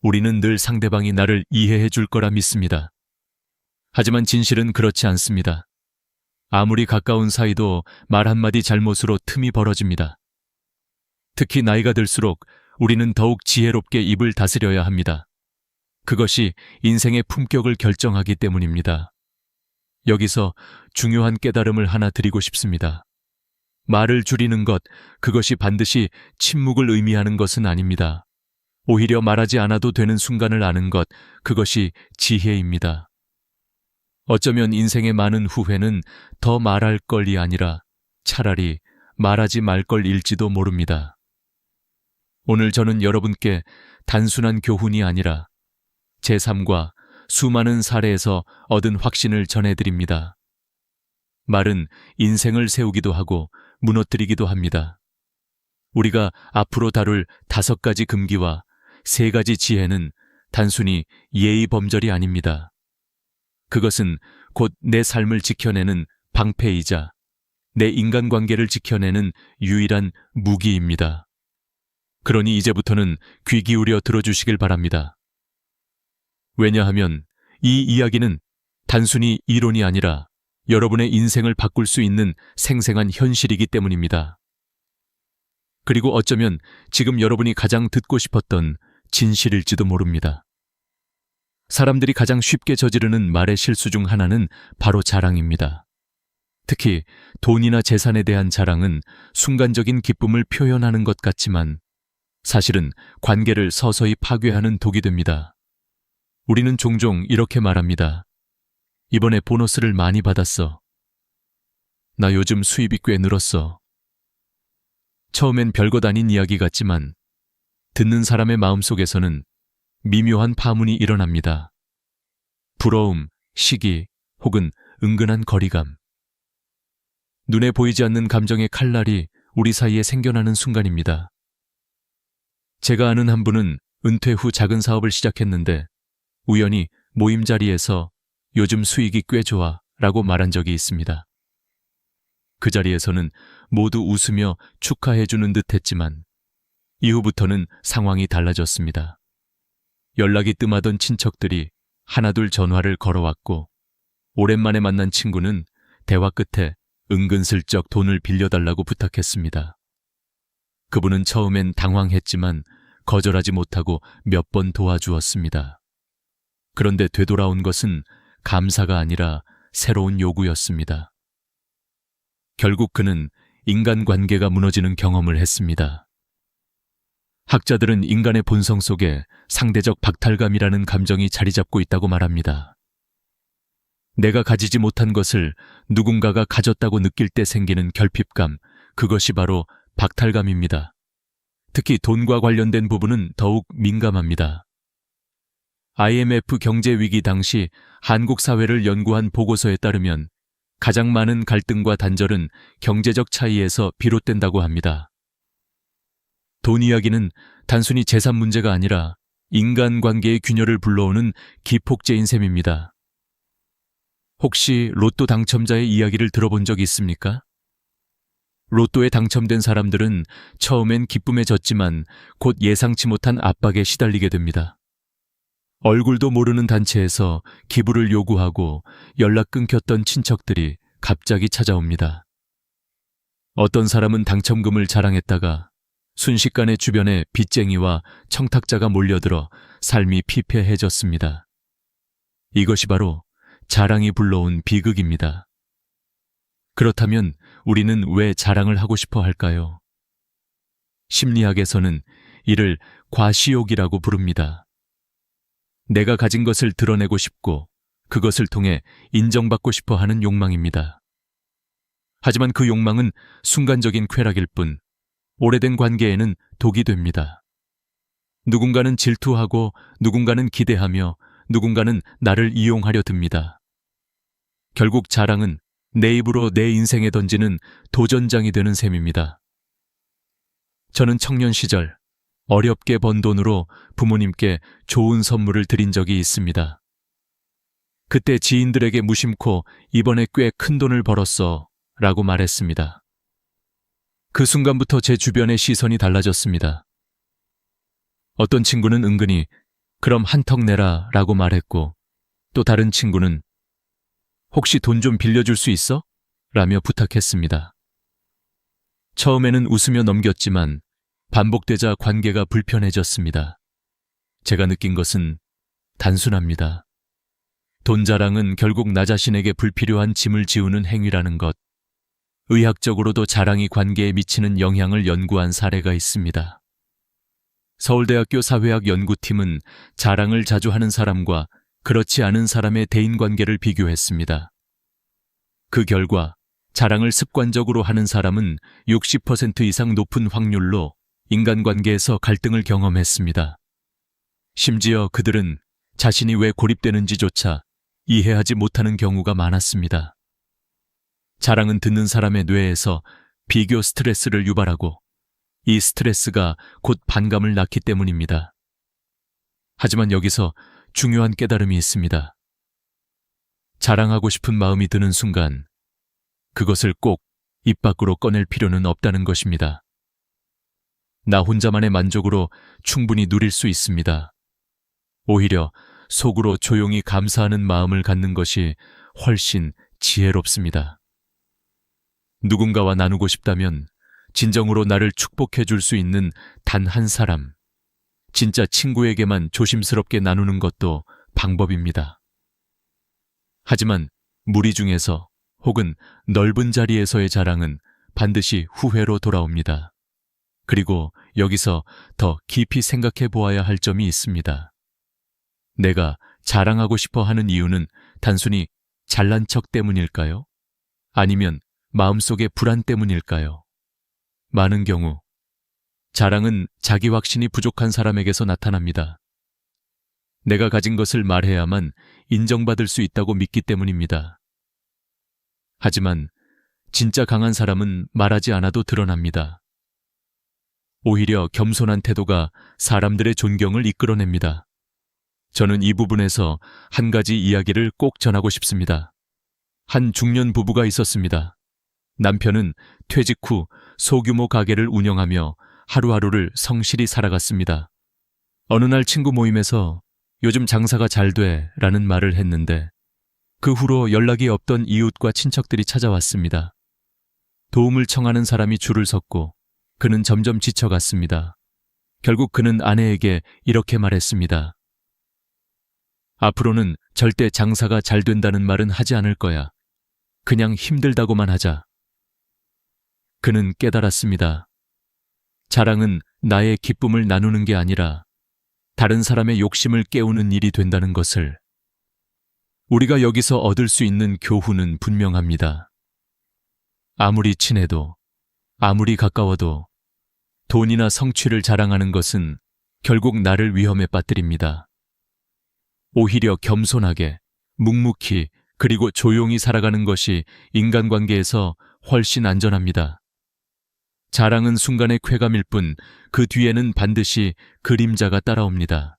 우리는 늘 상대방이 나를 이해해 줄 거라 믿습니다. 하지만 진실은 그렇지 않습니다. 아무리 가까운 사이도 말 한마디 잘못으로 틈이 벌어집니다. 특히 나이가 들수록 우리는 더욱 지혜롭게 입을 다스려야 합니다. 그것이 인생의 품격을 결정하기 때문입니다. 여기서 중요한 깨달음을 하나 드리고 싶습니다. 말을 줄이는 것, 그것이 반드시 침묵을 의미하는 것은 아닙니다. 오히려 말하지 않아도 되는 순간을 아는 것, 그것이 지혜입니다. 어쩌면 인생의 많은 후회는 더 말할 걸이 아니라 차라리 말하지 말 걸일지도 모릅니다. 오늘 저는 여러분께 단순한 교훈이 아니라 제 삶과 수많은 사례에서 얻은 확신을 전해드립니다. 말은 인생을 세우기도 하고 무너뜨리기도 합니다. 우리가 앞으로 다룰 5가지 금기와 3가지 지혜는 단순히 예의 범절이 아닙니다. 그것은 곧 내 삶을 지켜내는 방패이자 내 인간관계를 지켜내는 유일한 무기입니다. 그러니 이제부터는 귀 기울여 들어주시길 바랍니다. 왜냐하면 이 이야기는 단순히 이론이 아니라 여러분의 인생을 바꿀 수 있는 생생한 현실이기 때문입니다. 그리고 어쩌면 지금 여러분이 가장 듣고 싶었던 진실일지도 모릅니다. 사람들이 가장 쉽게 저지르는 말의 실수 중 하나는 바로 자랑입니다. 특히 돈이나 재산에 대한 자랑은 순간적인 기쁨을 표현하는 것 같지만 사실은 관계를 서서히 파괴하는 독이 됩니다. 우리는 종종 이렇게 말합니다. 이번에 보너스를 많이 받았어. 나 요즘 수입이 꽤 늘었어. 처음엔 별것 아닌 이야기 같지만 듣는 사람의 마음속에서는 미묘한 파문이 일어납니다. 부러움, 시기, 혹은 은근한 거리감. 눈에 보이지 않는 감정의 칼날이 우리 사이에 생겨나는 순간입니다. 제가 아는 한 분은 은퇴 후 작은 사업을 시작했는데 우연히 모임 자리에서 요즘 수익이 꽤 좋아 라고 말한 적이 있습니다. 그 자리에서는 모두 웃으며 축하해주는 듯 했지만 이후부터는 상황이 달라졌습니다. 연락이 뜸하던 친척들이 하나둘 전화를 걸어왔고 오랜만에 만난 친구는 대화 끝에 은근슬쩍 돈을 빌려달라고 부탁했습니다. 그분은 처음엔 당황했지만 거절하지 못하고 몇 번 도와주었습니다. 그런데 되돌아온 것은 감사가 아니라 새로운 요구였습니다. 결국 그는 인간관계가 무너지는 경험을 했습니다. 학자들은 인간의 본성 속에 상대적 박탈감이라는 감정이 자리 잡고 있다고 말합니다. 내가 가지지 못한 것을 누군가가 가졌다고 느낄 때 생기는 결핍감, 그것이 바로 박탈감입니다. 특히 돈과 관련된 부분은 더욱 민감합니다. IMF 경제위기 당시 한국 사회를 연구한 보고서에 따르면 가장 많은 갈등과 단절은 경제적 차이에서 비롯된다고 합니다. 돈 이야기는 단순히 재산 문제가 아니라 인간관계의 균열을 불러오는 기폭제인 셈입니다. 혹시 로또 당첨자의 이야기를 들어본 적 있습니까? 로또에 당첨된 사람들은 처음엔 기쁨에 젖지만 곧 예상치 못한 압박에 시달리게 됩니다. 얼굴도 모르는 단체에서 기부를 요구하고 연락 끊겼던 친척들이 갑자기 찾아옵니다. 어떤 사람은 당첨금을 자랑했다가 순식간에 주변에 빚쟁이와 청탁자가 몰려들어 삶이 피폐해졌습니다. 이것이 바로 자랑이 불러온 비극입니다. 그렇다면 우리는 왜 자랑을 하고 싶어 할까요? 심리학에서는 이를 과시욕이라고 부릅니다. 내가 가진 것을 드러내고 싶고 그것을 통해 인정받고 싶어 하는 욕망입니다. 하지만 그 욕망은 순간적인 쾌락일 뿐 오래된 관계에는 독이 됩니다. 누군가는 질투하고 누군가는 기대하며 누군가는 나를 이용하려 듭니다. 결국 자랑은 내 입으로 내 인생에 던지는 도전장이 되는 셈입니다. 저는 청년 시절 어렵게 번 돈으로 부모님께 좋은 선물을 드린 적이 있습니다. 그때 지인들에게 무심코 이번에 꽤 큰 돈을 벌었어 라고 말했습니다. 그 순간부터 제 주변의 시선이 달라졌습니다. 어떤 친구는 은근히 그럼 한턱 내라 라고 말했고 또 다른 친구는 혹시 돈 좀 빌려줄 수 있어? 라며 부탁했습니다. 처음에는 웃으며 넘겼지만 반복되자 관계가 불편해졌습니다. 제가 느낀 것은 단순합니다. 돈 자랑은 결국 나 자신에게 불필요한 짐을 지우는 행위라는 것. 의학적으로도 자랑이 관계에 미치는 영향을 연구한 사례가 있습니다. 서울대학교 사회학 연구팀은 자랑을 자주 하는 사람과 그렇지 않은 사람의 대인관계를 비교했습니다. 그 결과 자랑을 습관적으로 하는 사람은 60% 이상 높은 확률로 인간관계에서 갈등을 경험했습니다. 심지어 그들은 자신이 왜 고립되는지조차 이해하지 못하는 경우가 많았습니다. 자랑은 듣는 사람의 뇌에서 비교 스트레스를 유발하고 이 스트레스가 곧 반감을 낳기 때문입니다. 하지만 여기서 중요한 깨달음이 있습니다. 자랑하고 싶은 마음이 드는 순간 그것을 꼭 입 밖으로 꺼낼 필요는 없다는 것입니다. 나 혼자만의 만족으로 충분히 누릴 수 있습니다. 오히려 속으로 조용히 감사하는 마음을 갖는 것이 훨씬 지혜롭습니다. 누군가와 나누고 싶다면 진정으로 나를 축복해 줄 수 있는 단 한 사람, 진짜 친구에게만 조심스럽게 나누는 것도 방법입니다. 하지만 무리 중에서 혹은 넓은 자리에서의 자랑은 반드시 후회로 돌아옵니다. 그리고 여기서 더 깊이 생각해 보아야 할 점이 있습니다. 내가 자랑하고 싶어 하는 이유는 단순히 잘난 척 때문일까요? 아니면 마음속의 불안 때문일까요? 많은 경우 자랑은 자기 확신이 부족한 사람에게서 나타납니다. 내가 가진 것을 말해야만 인정받을 수 있다고 믿기 때문입니다. 하지만 진짜 강한 사람은 말하지 않아도 드러납니다. 오히려 겸손한 태도가 사람들의 존경을 이끌어냅니다. 저는 이 부분에서 한 가지 이야기를 꼭 전하고 싶습니다. 한 중년 부부가 있었습니다. 남편은 퇴직 후 소규모 가게를 운영하며 하루하루를 성실히 살아갔습니다. 어느 날 친구 모임에서 요즘 장사가 잘 돼 라는 말을 했는데 그 후로 연락이 없던 이웃과 친척들이 찾아왔습니다. 도움을 청하는 사람이 줄을 섰고 그는 점점 지쳐갔습니다. 결국 그는 아내에게 이렇게 말했습니다. 앞으로는 절대 장사가 잘 된다는 말은 하지 않을 거야. 그냥 힘들다고만 하자. 그는 깨달았습니다. 자랑은 나의 기쁨을 나누는 게 아니라 다른 사람의 욕심을 깨우는 일이 된다는 것을. 우리가 여기서 얻을 수 있는 교훈은 분명합니다. 아무리 친해도, 아무리 가까워도 돈이나 성취를 자랑하는 것은 결국 나를 위험에 빠뜨립니다. 오히려 겸손하게, 묵묵히, 그리고 조용히 살아가는 것이 인간관계에서 훨씬 안전합니다. 자랑은 순간의 쾌감일 뿐 그 뒤에는 반드시 그림자가 따라옵니다.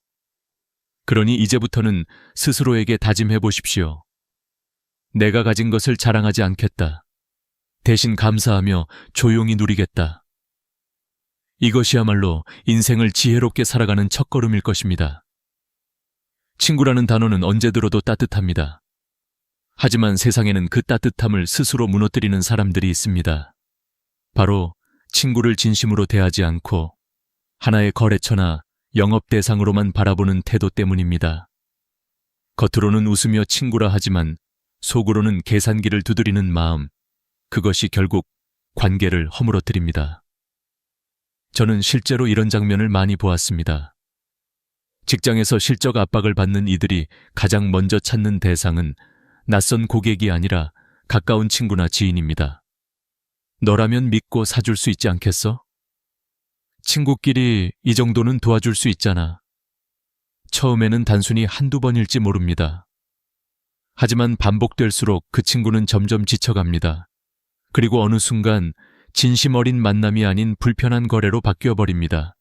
그러니 이제부터는 스스로에게 다짐해 보십시오. 내가 가진 것을 자랑하지 않겠다. 대신 감사하며 조용히 누리겠다. 이것이야말로 인생을 지혜롭게 살아가는 첫걸음일 것입니다. 친구라는 단어는 언제 들어도 따뜻합니다. 하지만 세상에는 그 따뜻함을 스스로 무너뜨리는 사람들이 있습니다. 바로 친구를 진심으로 대하지 않고 하나의 거래처나 영업 대상으로만 바라보는 태도 때문입니다. 겉으로는 웃으며 친구라 하지만 속으로는 계산기를 두드리는 마음, 그것이 결국 관계를 허물어뜨립니다. 저는 실제로 이런 장면을 많이 보았습니다. 직장에서 실적 압박을 받는 이들이 가장 먼저 찾는 대상은 낯선 고객이 아니라 가까운 친구나 지인입니다. 너라면 믿고 사줄 수 있지 않겠어? 친구끼리 이 정도는 도와줄 수 있잖아. 처음에는 단순히 한두 번일지 모릅니다. 하지만 반복될수록 그 친구는 점점 지쳐갑니다. 그리고 어느 순간 진심 어린 만남이 아닌 불편한 거래로 바뀌어버립니다.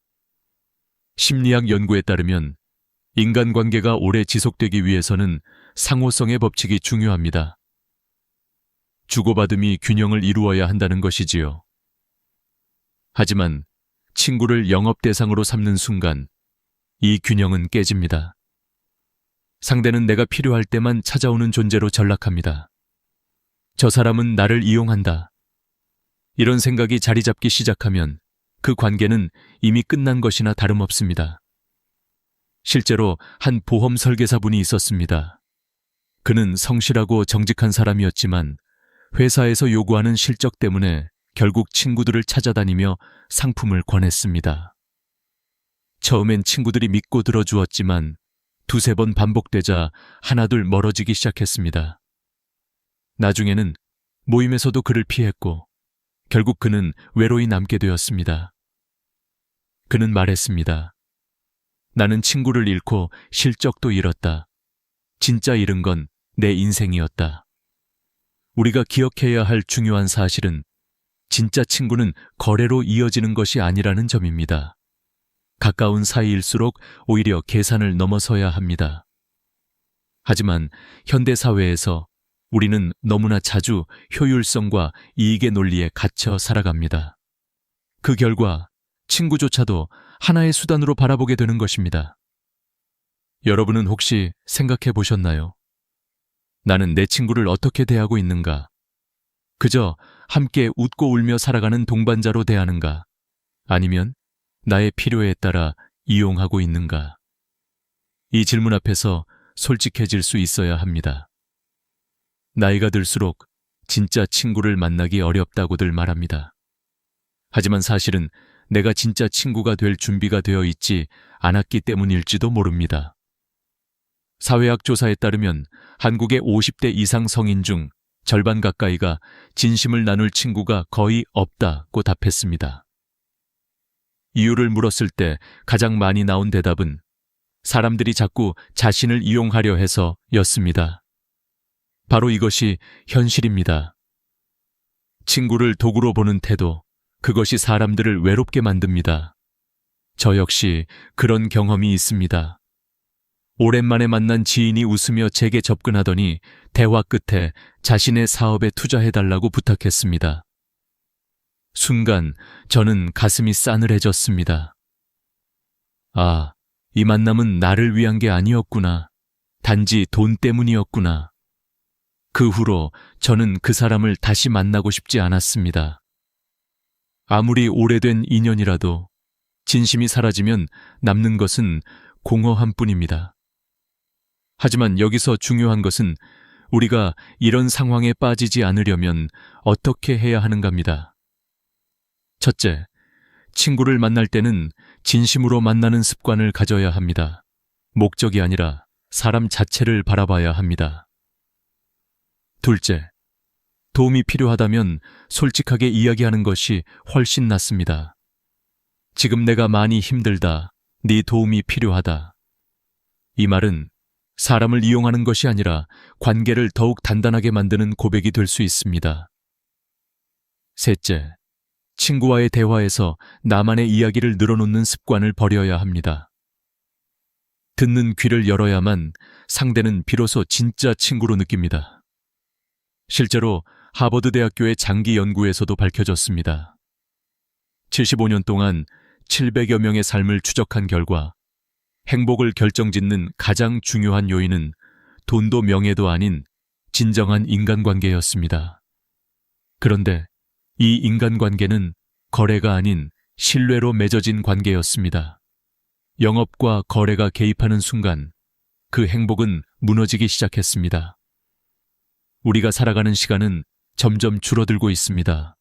심리학 연구에 따르면 인간관계가 오래 지속되기 위해서는 상호성의 법칙이 중요합니다. 주고받음이 균형을 이루어야 한다는 것이지요. 하지만 친구를 영업 대상으로 삼는 순간 이 균형은 깨집니다. 상대는 내가 필요할 때만 찾아오는 존재로 전락합니다. 저 사람은 나를 이용한다. 이런 생각이 자리 잡기 시작하면 그 관계는 이미 끝난 것이나 다름없습니다. 실제로 한 보험 설계사분이 있었습니다. 그는 성실하고 정직한 사람이었지만 회사에서 요구하는 실적 때문에 결국 친구들을 찾아다니며 상품을 권했습니다. 처음엔 친구들이 믿고 들어주었지만 두세 번 반복되자 하나둘 멀어지기 시작했습니다. 나중에는 모임에서도 그를 피했고 결국 그는 외로이 남게 되었습니다. 그는 말했습니다. 나는 친구를 잃고 실적도 잃었다. 진짜 잃은 건 내 인생이었다. 우리가 기억해야 할 중요한 사실은 진짜 친구는 거래로 이어지는 것이 아니라는 점입니다. 가까운 사이일수록 오히려 계산을 넘어서야 합니다. 하지만 현대사회에서 우리는 너무나 자주 효율성과 이익의 논리에 갇혀 살아갑니다. 그 결과 친구조차도 하나의 수단으로 바라보게 되는 것입니다. 여러분은 혹시 생각해 보셨나요? 나는 내 친구를 어떻게 대하고 있는가? 그저 함께 웃고 울며 살아가는 동반자로 대하는가? 아니면 나의 필요에 따라 이용하고 있는가? 이 질문 앞에서 솔직해질 수 있어야 합니다. 나이가 들수록 진짜 친구를 만나기 어렵다고들 말합니다. 하지만 사실은 내가 진짜 친구가 될 준비가 되어 있지 않았기 때문일지도 모릅니다. 사회학 조사에 따르면 한국의 50대 이상 성인 중 절반 가까이가 진심을 나눌 친구가 거의 없다고 답했습니다. 이유를 물었을 때 가장 많이 나온 대답은 사람들이 자꾸 자신을 이용하려 해서였습니다. 바로 이것이 현실입니다. 친구를 도구로 보는 태도, 그것이 사람들을 외롭게 만듭니다. 저 역시 그런 경험이 있습니다. 오랜만에 만난 지인이 웃으며 제게 접근하더니 대화 끝에 자신의 사업에 투자해달라고 부탁했습니다. 순간 저는 가슴이 싸늘해졌습니다. 아, 이 만남은 나를 위한 게 아니었구나. 단지 돈 때문이었구나. 그 후로 저는 그 사람을 다시 만나고 싶지 않았습니다. 아무리 오래된 인연이라도 진심이 사라지면 남는 것은 공허함 뿐입니다. 하지만 여기서 중요한 것은 우리가 이런 상황에 빠지지 않으려면 어떻게 해야 하는가입니다. 첫째, 친구를 만날 때는 진심으로 만나는 습관을 가져야 합니다. 목적이 아니라 사람 자체를 바라봐야 합니다. 둘째, 도움이 필요하다면 솔직하게 이야기하는 것이 훨씬 낫습니다. 지금 내가 많이 힘들다. 네 도움이 필요하다. 이 말은 사람을 이용하는 것이 아니라 관계를 더욱 단단하게 만드는 고백이 될 수 있습니다. 셋째, 친구와의 대화에서 나만의 이야기를 늘어놓는 습관을 버려야 합니다. 듣는 귀를 열어야만 상대는 비로소 진짜 친구로 느낍니다. 실제로 하버드 대학교의 장기 연구에서도 밝혀졌습니다. 75년 동안 700여 명의 삶을 추적한 결과 행복을 결정짓는 가장 중요한 요인은 돈도 명예도 아닌 진정한 인간관계였습니다. 그런데 이 인간관계는 거래가 아닌 신뢰로 맺어진 관계였습니다. 영업과 거래가 개입하는 순간 그 행복은 무너지기 시작했습니다. 우리가 살아가는 시간은 점점 줄어들고 있습니다.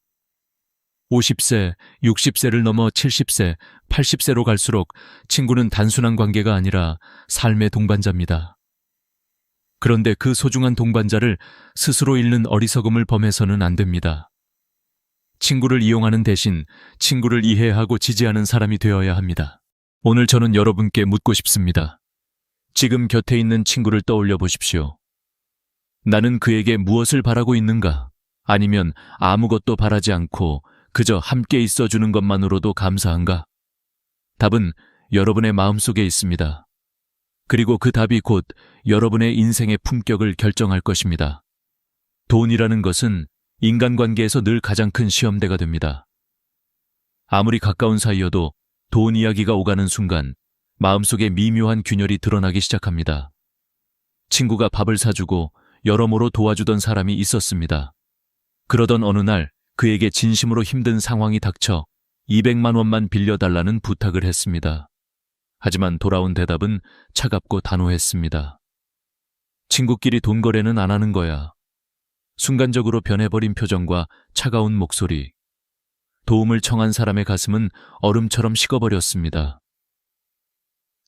50세, 60세를 넘어 70세, 80세로 갈수록 친구는 단순한 관계가 아니라 삶의 동반자입니다. 그런데 그 소중한 동반자를 스스로 잃는 어리석음을 범해서는 안 됩니다. 친구를 이용하는 대신 친구를 이해하고 지지하는 사람이 되어야 합니다. 오늘 저는 여러분께 묻고 싶습니다. 지금 곁에 있는 친구를 떠올려 보십시오. 나는 그에게 무엇을 바라고 있는가? 아니면 아무것도 바라지 않고 그저 함께 있어주는 것만으로도 감사한가? 답은 여러분의 마음속에 있습니다. 그리고 그 답이 곧 여러분의 인생의 품격을 결정할 것입니다. 돈이라는 것은 인간관계에서 늘 가장 큰 시험대가 됩니다. 아무리 가까운 사이여도 돈 이야기가 오가는 순간 마음속에 미묘한 균열이 드러나기 시작합니다. 친구가 밥을 사주고 여러모로 도와주던 사람이 있었습니다. 그러던 어느 날 그에게 진심으로 힘든 상황이 닥쳐 200만 원만 빌려달라는 부탁을 했습니다. 하지만 돌아온 대답은 차갑고 단호했습니다. 친구끼리 돈 거래는 안 하는 거야. 순간적으로 변해버린 표정과 차가운 목소리. 도움을 청한 사람의 가슴은 얼음처럼 식어버렸습니다.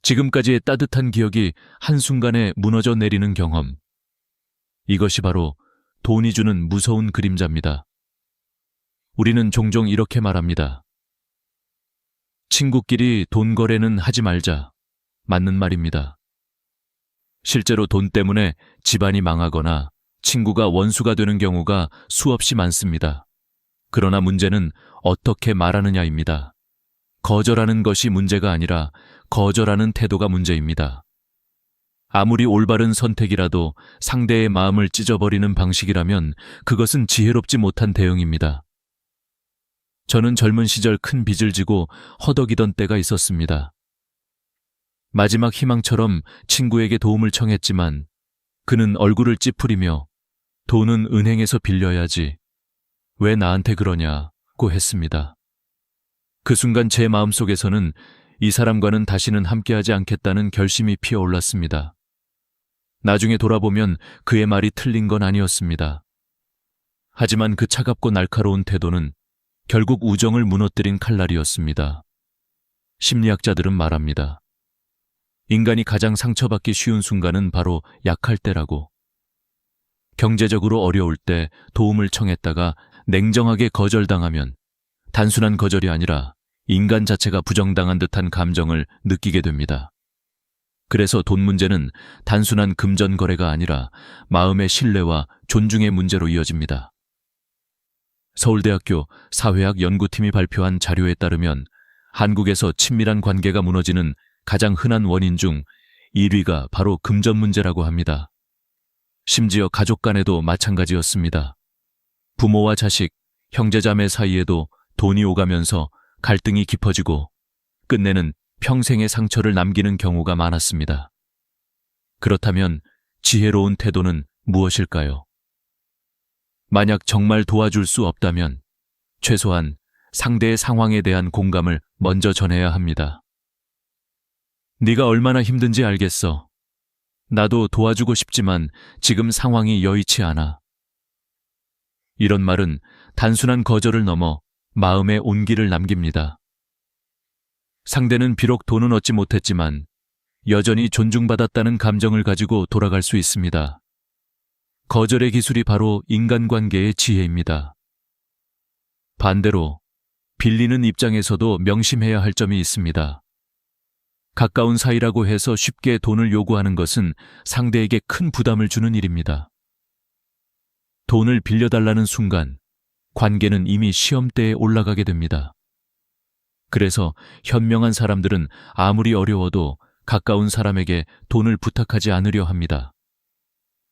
지금까지의 따뜻한 기억이 한순간에 무너져 내리는 경험. 이것이 바로 돈이 주는 무서운 그림자입니다. 우리는 종종 이렇게 말합니다. 친구끼리 돈 거래는 하지 말자. 맞는 말입니다. 실제로 돈 때문에 집안이 망하거나 친구가 원수가 되는 경우가 수없이 많습니다. 그러나 문제는 어떻게 말하느냐입니다. 거절하는 것이 문제가 아니라 거절하는 태도가 문제입니다. 아무리 올바른 선택이라도 상대의 마음을 찢어버리는 방식이라면 그것은 지혜롭지 못한 대응입니다. 저는 젊은 시절 큰 빚을 지고 허덕이던 때가 있었습니다. 마지막 희망처럼 친구에게 도움을 청했지만 그는 얼굴을 찌푸리며 돈은 은행에서 빌려야지. 왜 나한테 그러냐고 했습니다. 그 순간 제 마음속에서는 이 사람과는 다시는 함께하지 않겠다는 결심이 피어올랐습니다. 나중에 돌아보면 그의 말이 틀린 건 아니었습니다. 하지만 그 차갑고 날카로운 태도는 결국 우정을 무너뜨린 칼날이었습니다. 심리학자들은 말합니다. 인간이 가장 상처받기 쉬운 순간은 바로 약할 때라고. 경제적으로 어려울 때 도움을 청했다가 냉정하게 거절당하면 단순한 거절이 아니라 인간 자체가 부정당한 듯한 감정을 느끼게 됩니다. 그래서 돈 문제는 단순한 금전 거래가 아니라 마음의 신뢰와 존중의 문제로 이어집니다. 서울대학교 사회학 연구팀이 발표한 자료에 따르면 한국에서 친밀한 관계가 무너지는 가장 흔한 원인 중 1위가 바로 금전 문제라고 합니다. 심지어 가족 간에도 마찬가지였습니다. 부모와 자식, 형제자매 사이에도 돈이 오가면서 갈등이 깊어지고 끝내는 평생의 상처를 남기는 경우가 많았습니다. 그렇다면 지혜로운 태도는 무엇일까요? 만약 정말 도와줄 수 없다면 최소한 상대의 상황에 대한 공감을 먼저 전해야 합니다. 네가 얼마나 힘든지 알겠어. 나도 도와주고 싶지만 지금 상황이 여의치 않아. 이런 말은 단순한 거절을 넘어 마음의 온기를 남깁니다. 상대는 비록 돈은 얻지 못했지만 여전히 존중받았다는 감정을 가지고 돌아갈 수 있습니다. 거절의 기술이 바로 인간관계의 지혜입니다. 반대로 빌리는 입장에서도 명심해야 할 점이 있습니다. 가까운 사이라고 해서 쉽게 돈을 요구하는 것은 상대에게 큰 부담을 주는 일입니다. 돈을 빌려달라는 순간 관계는 이미 시험대에 올라가게 됩니다. 그래서 현명한 사람들은 아무리 어려워도 가까운 사람에게 돈을 부탁하지 않으려 합니다.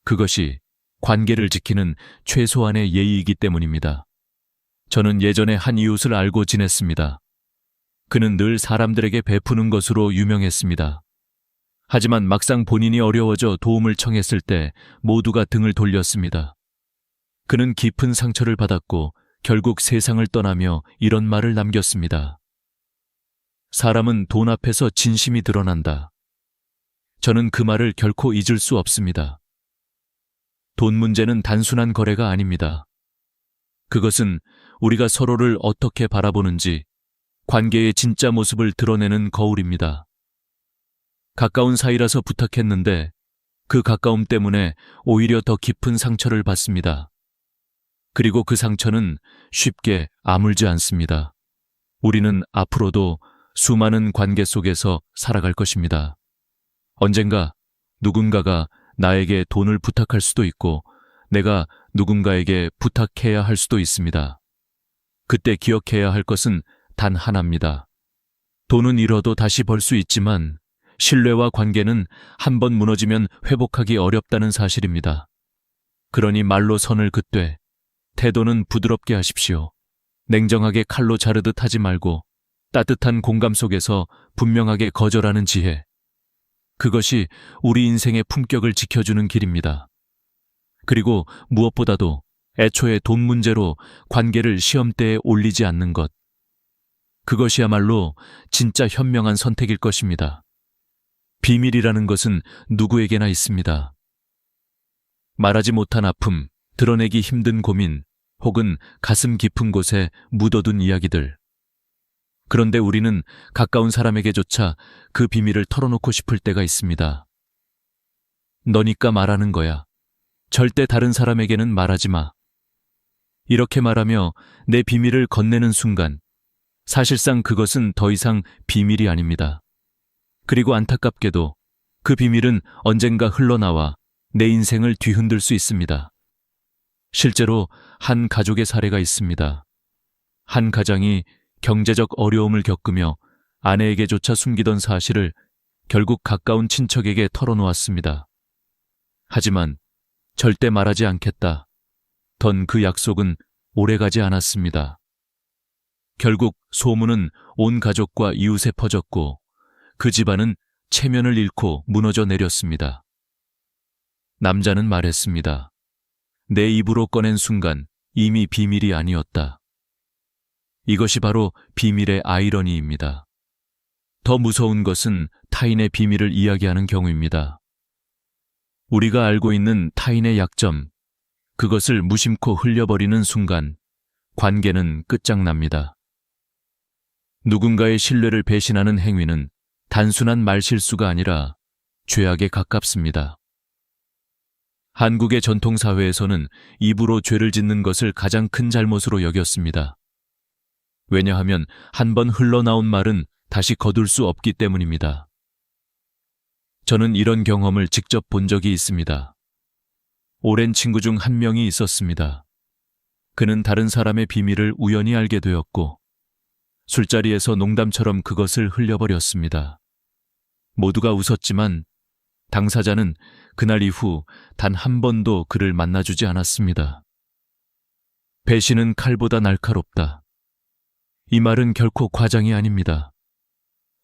그것이 관계를 지키는 최소한의 예의이기 때문입니다. 저는 예전에 한 이웃을 알고 지냈습니다. 그는 늘 사람들에게 베푸는 것으로 유명했습니다. 하지만 막상 본인이 어려워져 도움을 청했을 때 모두가 등을 돌렸습니다. 그는 깊은 상처를 받았고 결국 세상을 떠나며 이런 말을 남겼습니다. 사람은 돈 앞에서 진심이 드러난다. 저는 그 말을 결코 잊을 수 없습니다. 돈 문제는 단순한 거래가 아닙니다. 그것은 우리가 서로를 어떻게 바라보는지 관계의 진짜 모습을 드러내는 거울입니다. 가까운 사이라서 부탁했는데 그 가까움 때문에 오히려 더 깊은 상처를 받습니다. 그리고 그 상처는 쉽게 아물지 않습니다. 우리는 앞으로도 수많은 관계 속에서 살아갈 것입니다. 언젠가 누군가가 나에게 돈을 부탁할 수도 있고 내가 누군가에게 부탁해야 할 수도 있습니다. 그때 기억해야 할 것은 단 하나입니다. 돈은 잃어도 다시 벌 수 있지만 신뢰와 관계는 한 번 무너지면 회복하기 어렵다는 사실입니다. 그러니 말로 선을 긋되 태도는 부드럽게 하십시오. 냉정하게 칼로 자르듯 하지 말고 따뜻한 공감 속에서 분명하게 거절하는 지혜. 그것이 우리 인생의 품격을 지켜주는 길입니다. 그리고 무엇보다도 애초에 돈 문제로 관계를 시험대에 올리지 않는 것. 그것이야말로 진짜 현명한 선택일 것입니다. 비밀이라는 것은 누구에게나 있습니다. 말하지 못한 아픔, 드러내기 힘든 고민, 혹은 가슴 깊은 곳에 묻어둔 이야기들. 그런데 우리는 가까운 사람에게조차 그 비밀을 털어놓고 싶을 때가 있습니다. 너니까 말하는 거야. 절대 다른 사람에게는 말하지 마. 이렇게 말하며 내 비밀을 건네는 순간 사실상 그것은 더 이상 비밀이 아닙니다. 그리고 안타깝게도 그 비밀은 언젠가 흘러나와 내 인생을 뒤흔들 수 있습니다. 실제로 한 가족의 사례가 있습니다. 한 가장이 경제적 어려움을 겪으며 아내에게조차 숨기던 사실을 결국 가까운 친척에게 털어놓았습니다. 하지만 절대 말하지 않겠다 던 그 약속은 오래가지 않았습니다. 결국 소문은 온 가족과 이웃에 퍼졌고 그 집안은 체면을 잃고 무너져 내렸습니다. 남자는 말했습니다. 내 입으로 꺼낸 순간 이미 비밀이 아니었다. 이것이 바로 비밀의 아이러니입니다. 더 무서운 것은 타인의 비밀을 이야기하는 경우입니다. 우리가 알고 있는 타인의 약점, 그것을 무심코 흘려버리는 순간 관계는 끝장납니다. 누군가의 신뢰를 배신하는 행위는 단순한 말실수가 아니라 죄악에 가깝습니다. 한국의 전통사회에서는 입으로 죄를 짓는 것을 가장 큰 잘못으로 여겼습니다. 왜냐하면 한 번 흘러나온 말은 다시 거둘 수 없기 때문입니다. 저는 이런 경험을 직접 본 적이 있습니다. 오랜 친구 중 한 명이 있었습니다. 그는 다른 사람의 비밀을 우연히 알게 되었고 술자리에서 농담처럼 그것을 흘려버렸습니다. 모두가 웃었지만 당사자는 그날 이후 단 한 번도 그를 만나주지 않았습니다. 배신은 칼보다 날카롭다. 이 말은 결코 과장이 아닙니다.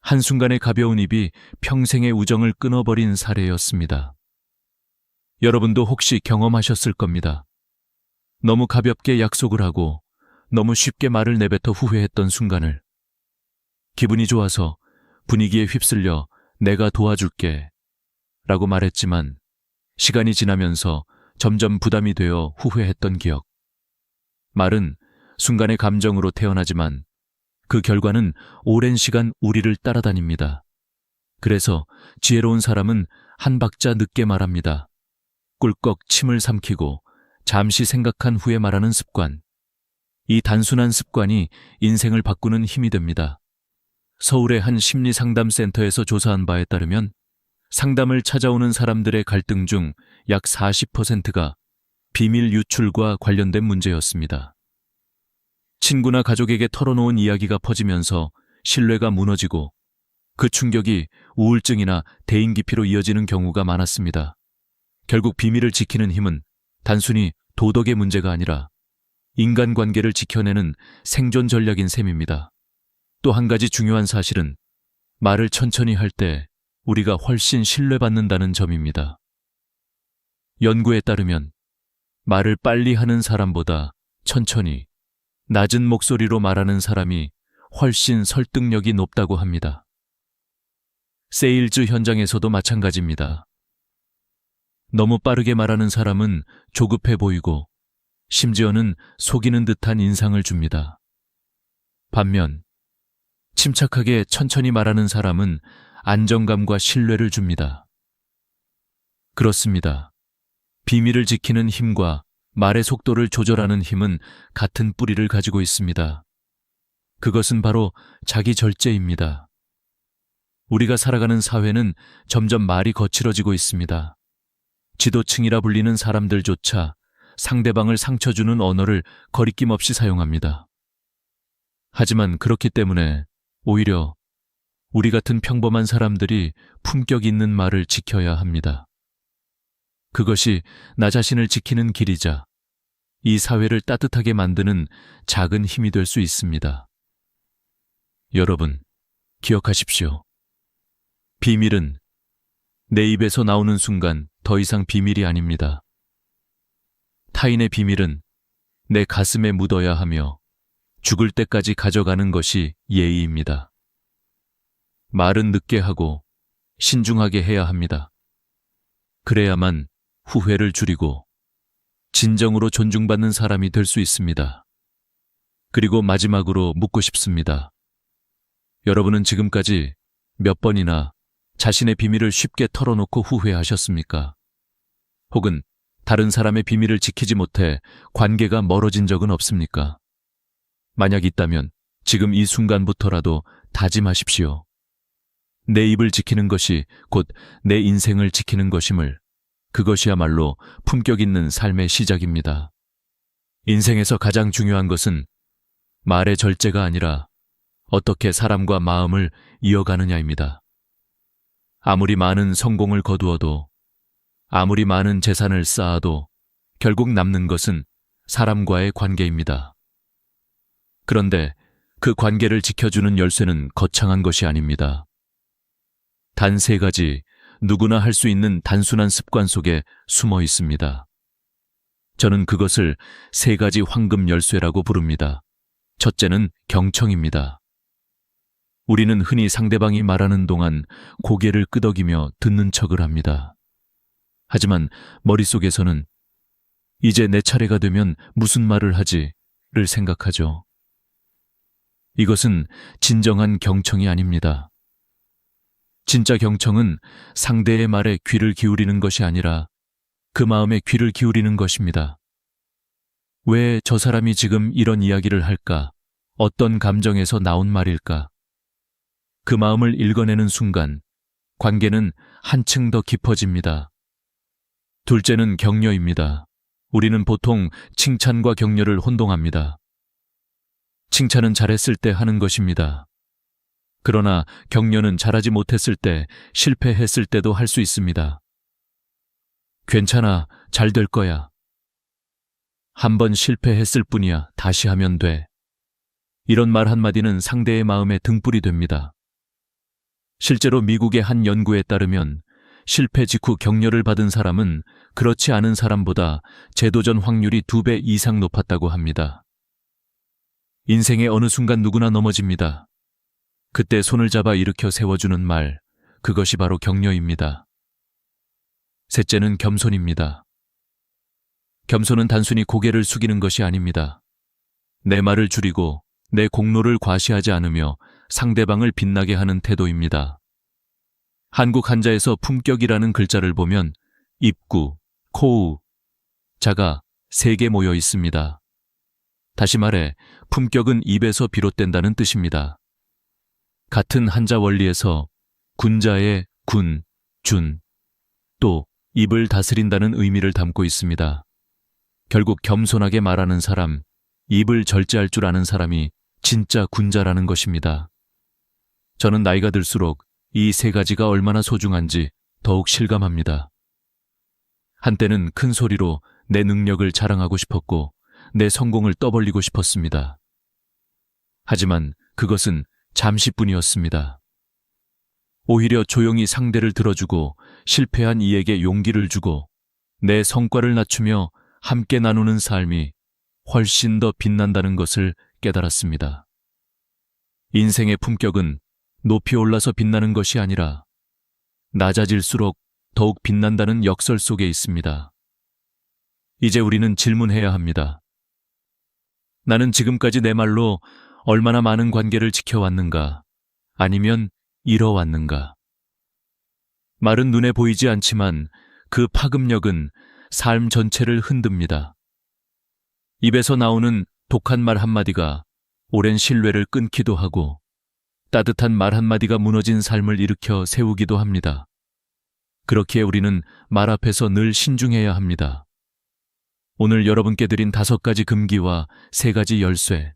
한순간의 가벼운 입이 평생의 우정을 끊어버린 사례였습니다. 여러분도 혹시 경험하셨을 겁니다. 너무 가볍게 약속을 하고 너무 쉽게 말을 내뱉어 후회했던 순간을. 기분이 좋아서 분위기에 휩쓸려 내가 도와줄게 라고 말했지만 시간이 지나면서 점점 부담이 되어 후회했던 기억. 말은 순간의 감정으로 태어나지만 그 결과는 오랜 시간 우리를 따라다닙니다. 그래서 지혜로운 사람은 한 박자 늦게 말합니다. 꿀꺽 침을 삼키고 잠시 생각한 후에 말하는 습관. 이 단순한 습관이 인생을 바꾸는 힘이 됩니다. 서울의 한 심리상담센터에서 조사한 바에 따르면 상담을 찾아오는 사람들의 갈등 중 약 40%가 비밀 유출과 관련된 문제였습니다. 친구나 가족에게 털어놓은 이야기가 퍼지면서 신뢰가 무너지고 그 충격이 우울증이나 대인기피로 이어지는 경우가 많았습니다. 결국 비밀을 지키는 힘은 단순히 도덕의 문제가 아니라 인간관계를 지켜내는 생존 전략인 셈입니다. 또 한 가지 중요한 사실은 말을 천천히 할 때 우리가 훨씬 신뢰받는다는 점입니다. 연구에 따르면 말을 빨리 하는 사람보다 천천히, 낮은 목소리로 말하는 사람이 훨씬 설득력이 높다고 합니다. 세일즈 현장에서도 마찬가지입니다. 너무 빠르게 말하는 사람은 조급해 보이고 심지어는 속이는 듯한 인상을 줍니다. 반면 침착하게 천천히 말하는 사람은 안정감과 신뢰를 줍니다. 그렇습니다. 비밀을 지키는 힘과 말의 속도를 조절하는 힘은 같은 뿌리를 가지고 있습니다. 그것은 바로 자기 절제입니다. 우리가 살아가는 사회는 점점 말이 거칠어지고 있습니다. 지도층이라 불리는 사람들조차 상대방을 상처 주는 언어를 거리낌 없이 사용합니다. 하지만 그렇기 때문에 오히려 우리 같은 평범한 사람들이 품격 있는 말을 지켜야 합니다. 그것이 나 자신을 지키는 길이자 이 사회를 따뜻하게 만드는 작은 힘이 될 수 있습니다. 여러분, 기억하십시오. 비밀은 내 입에서 나오는 순간 더 이상 비밀이 아닙니다. 타인의 비밀은 내 가슴에 묻어야 하며 죽을 때까지 가져가는 것이 예의입니다. 말은 늦게 하고 신중하게 해야 합니다. 그래야만 후회를 줄이고 진정으로 존중받는 사람이 될 수 있습니다. 그리고 마지막으로 묻고 싶습니다. 여러분은 지금까지 몇 번이나 자신의 비밀을 쉽게 털어놓고 후회하셨습니까? 혹은 다른 사람의 비밀을 지키지 못해 관계가 멀어진 적은 없습니까? 만약 있다면 지금 이 순간부터라도 다짐하십시오. 내 입을 지키는 것이 곧 내 인생을 지키는 것임을, 그것이야말로 품격 있는 삶의 시작입니다. 인생에서 가장 중요한 것은 말의 절제가 아니라 어떻게 사람과 마음을 이어가느냐입니다. 아무리 많은 성공을 거두어도, 아무리 많은 재산을 쌓아도 결국 남는 것은 사람과의 관계입니다. 그런데 그 관계를 지켜주는 열쇠는 거창한 것이 아닙니다. 단 3가지 누구나 할 수 있는 단순한 습관 속에 숨어 있습니다. 저는 그것을 3가지 황금 열쇠라고 부릅니다. 첫째는 경청입니다. 우리는 흔히 상대방이 말하는 동안 고개를 끄덕이며 듣는 척을 합니다. 하지만 머릿속에서는 이제 내 차례가 되면 무슨 말을 하지를 생각하죠. 이것은 진정한 경청이 아닙니다. 진짜 경청은 상대의 말에 귀를 기울이는 것이 아니라 그 마음에 귀를 기울이는 것입니다. 왜 저 사람이 지금 이런 이야기를 할까? 어떤 감정에서 나온 말일까? 그 마음을 읽어내는 순간 관계는 한층 더 깊어집니다. 둘째는 격려입니다. 우리는 보통 칭찬과 격려를 혼동합니다. 칭찬은 잘했을 때 하는 것입니다. 그러나 격려는 잘하지 못했을 때, 실패했을 때도 할 수 있습니다. 괜찮아, 잘 될 거야. 한 번 실패했을 뿐이야, 다시 하면 돼. 이런 말 한마디는 상대의 마음에 등불이 됩니다. 실제로 미국의 한 연구에 따르면 실패 직후 격려를 받은 사람은 그렇지 않은 사람보다 재도전 확률이 2배 이상 높았다고 합니다. 인생의 어느 순간 누구나 넘어집니다. 그때 손을 잡아 일으켜 세워주는 말, 그것이 바로 격려입니다. 셋째는 겸손입니다. 겸손은 단순히 고개를 숙이는 것이 아닙니다. 내 말을 줄이고 내 공로를 과시하지 않으며 상대방을 빛나게 하는 태도입니다. 한국 한자에서 품격이라는 글자를 보면 입구, 코우, 자가 3개 모여 있습니다. 다시 말해 품격은 입에서 비롯된다는 뜻입니다. 같은 한자 원리에서 군자의 군, 준, 또 입을 다스린다는 의미를 담고 있습니다. 결국 겸손하게 말하는 사람, 입을 절제할 줄 아는 사람이 진짜 군자라는 것입니다. 저는 나이가 들수록 이 3가지가 얼마나 소중한지 더욱 실감합니다. 한때는 큰 소리로 내 능력을 자랑하고 싶었고 내 성공을 떠벌리고 싶었습니다. 하지만 그것은 잠시뿐이었습니다. 오히려 조용히 상대를 들어주고 실패한 이에게 용기를 주고 내 성과를 낮추며 함께 나누는 삶이 훨씬 더 빛난다는 것을 깨달았습니다. 인생의 품격은 높이 올라서 빛나는 것이 아니라 낮아질수록 더욱 빛난다는 역설 속에 있습니다. 이제 우리는 질문해야 합니다. 나는 지금까지 내 말로 얼마나 많은 관계를 지켜왔는가, 아니면 잃어왔는가? 말은 눈에 보이지 않지만 그 파급력은 삶 전체를 흔듭니다. 입에서 나오는 독한 말 한마디가 오랜 신뢰를 끊기도 하고 따뜻한 말 한마디가 무너진 삶을 일으켜 세우기도 합니다. 그렇기에 우리는 말 앞에서 늘 신중해야 합니다. 오늘 여러분께 드린 5가지 금기와 3가지 열쇠.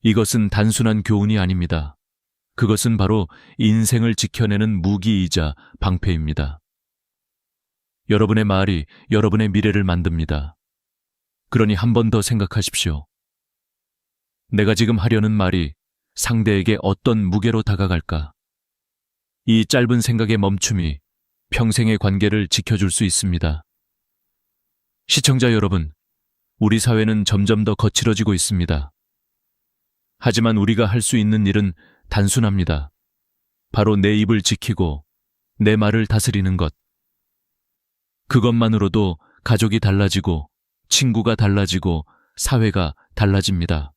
이것은 단순한 교훈이 아닙니다. 그것은 바로 인생을 지켜내는 무기이자 방패입니다. 여러분의 말이 여러분의 미래를 만듭니다. 그러니 한 번 더 생각하십시오. 내가 지금 하려는 말이 상대에게 어떤 무게로 다가갈까? 이 짧은 생각의 멈춤이 평생의 관계를 지켜줄 수 있습니다. 시청자 여러분, 우리 사회는 점점 더 거칠어지고 있습니다. 하지만 우리가 할 수 있는 일은 단순합니다. 바로 내 입을 지키고 내 말을 다스리는 것. 그것만으로도 가족이 달라지고 친구가 달라지고 사회가 달라집니다.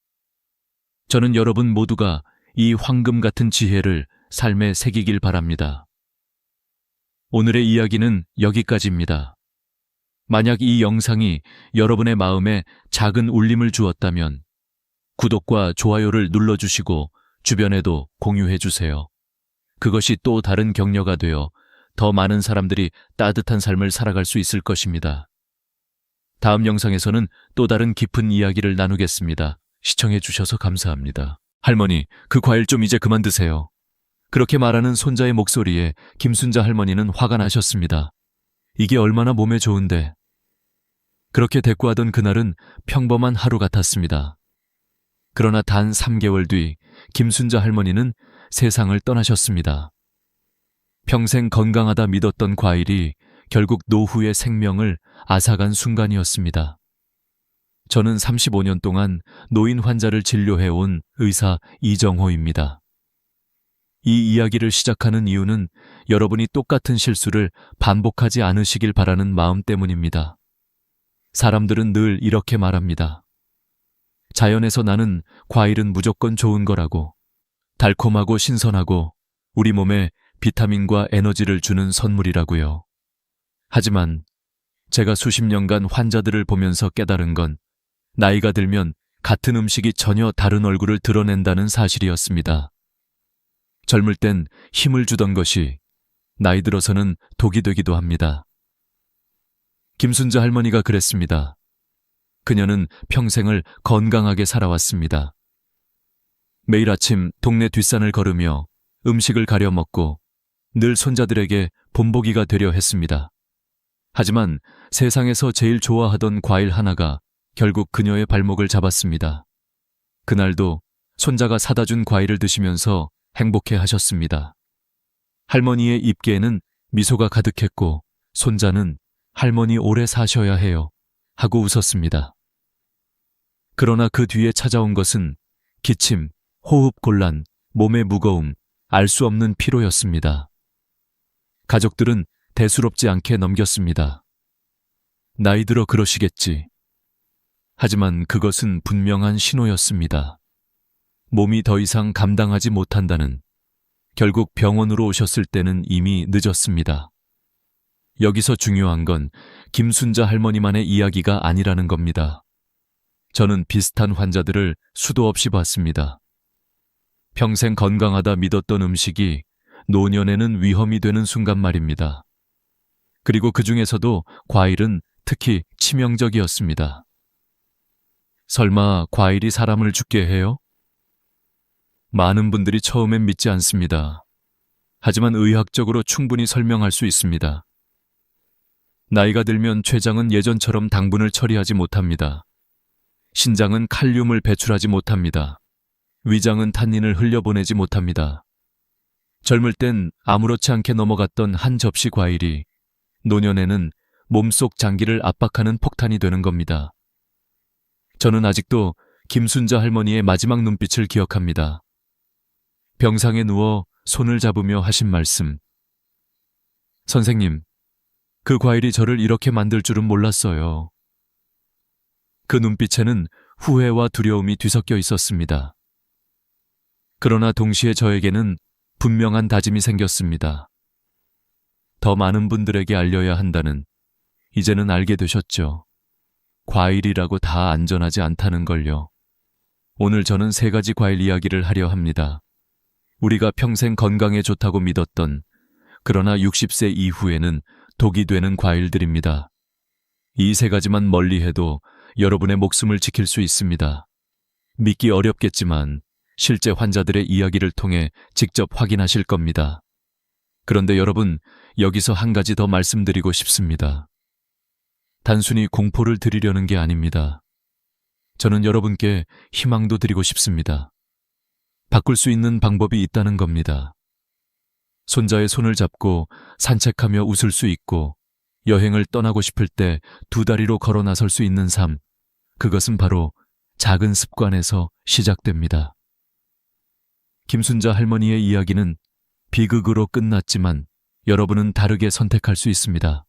저는 여러분 모두가 이 황금 같은 지혜를 삶에 새기길 바랍니다. 오늘의 이야기는 여기까지입니다. 만약 이 영상이 여러분의 마음에 작은 울림을 주었다면 구독과 좋아요를 눌러주시고 주변에도 공유해주세요. 그것이 또 다른 격려가 되어 더 많은 사람들이 따뜻한 삶을 살아갈 수 있을 것입니다. 다음 영상에서는 또 다른 깊은 이야기를 나누겠습니다. 시청해주셔서 감사합니다. 할머니, 그 과일 좀 이제 그만 드세요. 그렇게 말하는 손자의 목소리에 김순자 할머니는 화가 나셨습니다. 이게 얼마나 몸에 좋은데. 그렇게 대꾸하던 그날은 평범한 하루 같았습니다. 그러나 단 3개월 뒤 김순자 할머니는 세상을 떠나셨습니다. 평생 건강하다 믿었던 과일이 결국 노후의 생명을 앗아간 순간이었습니다. 저는 35년 동안 노인 환자를 진료해온 의사 이정호입니다. 이 이야기를 시작하는 이유는 여러분이 똑같은 실수를 반복하지 않으시길 바라는 마음 때문입니다. 사람들은 늘 이렇게 말합니다. 자연에서 나는 과일은 무조건 좋은 거라고. 달콤하고 신선하고 우리 몸에 비타민과 에너지를 주는 선물이라고요. 하지만 제가 수십 년간 환자들을 보면서 깨달은 건 나이가 들면 같은 음식이 전혀 다른 얼굴을 드러낸다는 사실이었습니다. 젊을 땐 힘을 주던 것이 나이 들어서는 독이 되기도 합니다. 김순자 할머니가 그랬습니다. 그녀는 평생을 건강하게 살아왔습니다. 매일 아침 동네 뒷산을 걸으며 음식을 가려 먹고 늘 손자들에게 본보기가 되려 했습니다. 하지만 세상에서 제일 좋아하던 과일 하나가 결국 그녀의 발목을 잡았습니다. 그날도 손자가 사다 준 과일을 드시면서 행복해 하셨습니다. 할머니의 입계에는 미소가 가득했고 손자는 할머니 오래 사셔야 해요 하고 웃었습니다. 그러나 그 뒤에 찾아온 것은 기침, 호흡 곤란, 몸의 무거움, 알 수 없는 피로였습니다. 가족들은 대수롭지 않게 넘겼습니다. 나이 들어 그러시겠지. 하지만 그것은 분명한 신호였습니다. 몸이 더 이상 감당하지 못한다는, 결국 병원으로 오셨을 때는 이미 늦었습니다. 여기서 중요한 건 김순자 할머니만의 이야기가 아니라는 겁니다. 저는 비슷한 환자들을 수도 없이 봤습니다. 평생 건강하다 믿었던 음식이 노년에는 위험이 되는 순간 말입니다. 그리고 그 중에서도 과일은 특히 치명적이었습니다. 설마 과일이 사람을 죽게 해요? 많은 분들이 처음엔 믿지 않습니다. 하지만 의학적으로 충분히 설명할 수 있습니다. 나이가 들면 췌장은 예전처럼 당분을 처리하지 못합니다. 신장은 칼륨을 배출하지 못합니다. 위장은 탄닌을 흘려보내지 못합니다. 젊을 땐 아무렇지 않게 넘어갔던 한 접시 과일이 노년에는 몸속 장기를 압박하는 폭탄이 되는 겁니다. 저는 아직도 김순자 할머니의 마지막 눈빛을 기억합니다. 병상에 누워 손을 잡으며 하신 말씀. 선생님, 그 과일이 저를 이렇게 만들 줄은 몰랐어요. 그 눈빛에는 후회와 두려움이 뒤섞여 있었습니다. 그러나 동시에 저에게는 분명한 다짐이 생겼습니다. 더 많은 분들에게 알려야 한다는, 이제는 알게 되셨죠. 과일이라고 다 안전하지 않다는 걸요. 오늘 저는 3가지 과일 이야기를 하려 합니다. 우리가 평생 건강에 좋다고 믿었던, 그러나 60세 이후에는 독이 되는 과일들입니다. 이 3가지만 멀리해도 여러분의 목숨을 지킬 수 있습니다. 믿기 어렵겠지만 실제 환자들의 이야기를 통해 직접 확인하실 겁니다. 그런데 여러분, 여기서 한 가지 더 말씀드리고 싶습니다. 단순히 공포를 드리려는 게 아닙니다. 저는 여러분께 희망도 드리고 싶습니다. 바꿀 수 있는 방법이 있다는 겁니다. 손자의 손을 잡고 산책하며 웃을 수 있고, 여행을 떠나고 싶을 때 2다리로 걸어 나설 수 있는 삶, 그것은 바로 작은 습관에서 시작됩니다. 김순자 할머니의 이야기는 비극으로 끝났지만 여러분은 다르게 선택할 수 있습니다.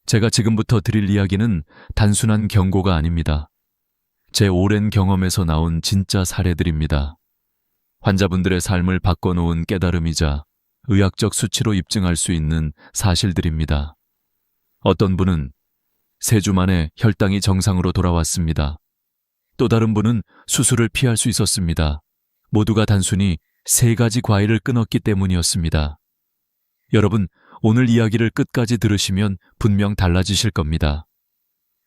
제가 지금부터 드릴 이야기는 단순한 경고가 아닙니다. 제 오랜 경험에서 나온 진짜 사례들입니다. 환자분들의 삶을 바꿔놓은 깨달음이자 의학적 수치로 입증할 수 있는 사실들입니다. 어떤 분은 3주 만에 혈당이 정상으로 돌아왔습니다. 또 다른 분은 수술을 피할 수 있었습니다. 모두가 단순히 3가지 과일을 끊었기 때문이었습니다. 여러분, 오늘 이야기를 끝까지 들으시면 분명 달라지실 겁니다.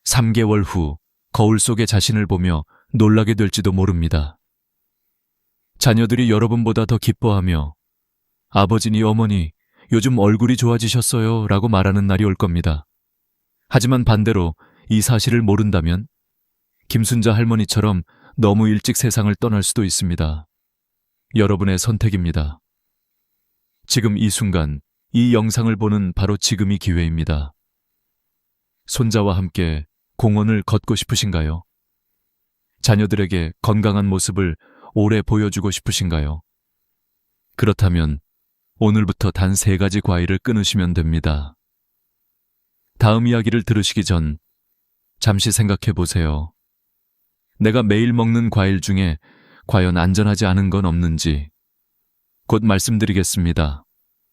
3개월 후 거울 속의 자신을 보며 놀라게 될지도 모릅니다. 자녀들이 여러분보다 더 기뻐하며 아버지니 어머니, 요즘 얼굴이 좋아지셨어요 라고 말하는 날이 올 겁니다. 하지만 반대로 이 사실을 모른다면 김순자 할머니처럼 너무 일찍 세상을 떠날 수도 있습니다. 여러분의 선택입니다. 지금 이 순간, 이 영상을 보는 바로 지금이 기회입니다. 손자와 함께 공원을 걷고 싶으신가요? 자녀들에게 건강한 모습을 오래 보여주고 싶으신가요? 그렇다면 오늘부터 단 3가지 과일을 끊으시면 됩니다. 다음 이야기를 들으시기 전 잠시 생각해 보세요. 내가 매일 먹는 과일 중에 과연 안전하지 않은 건 없는지. 곧 말씀드리겠습니다.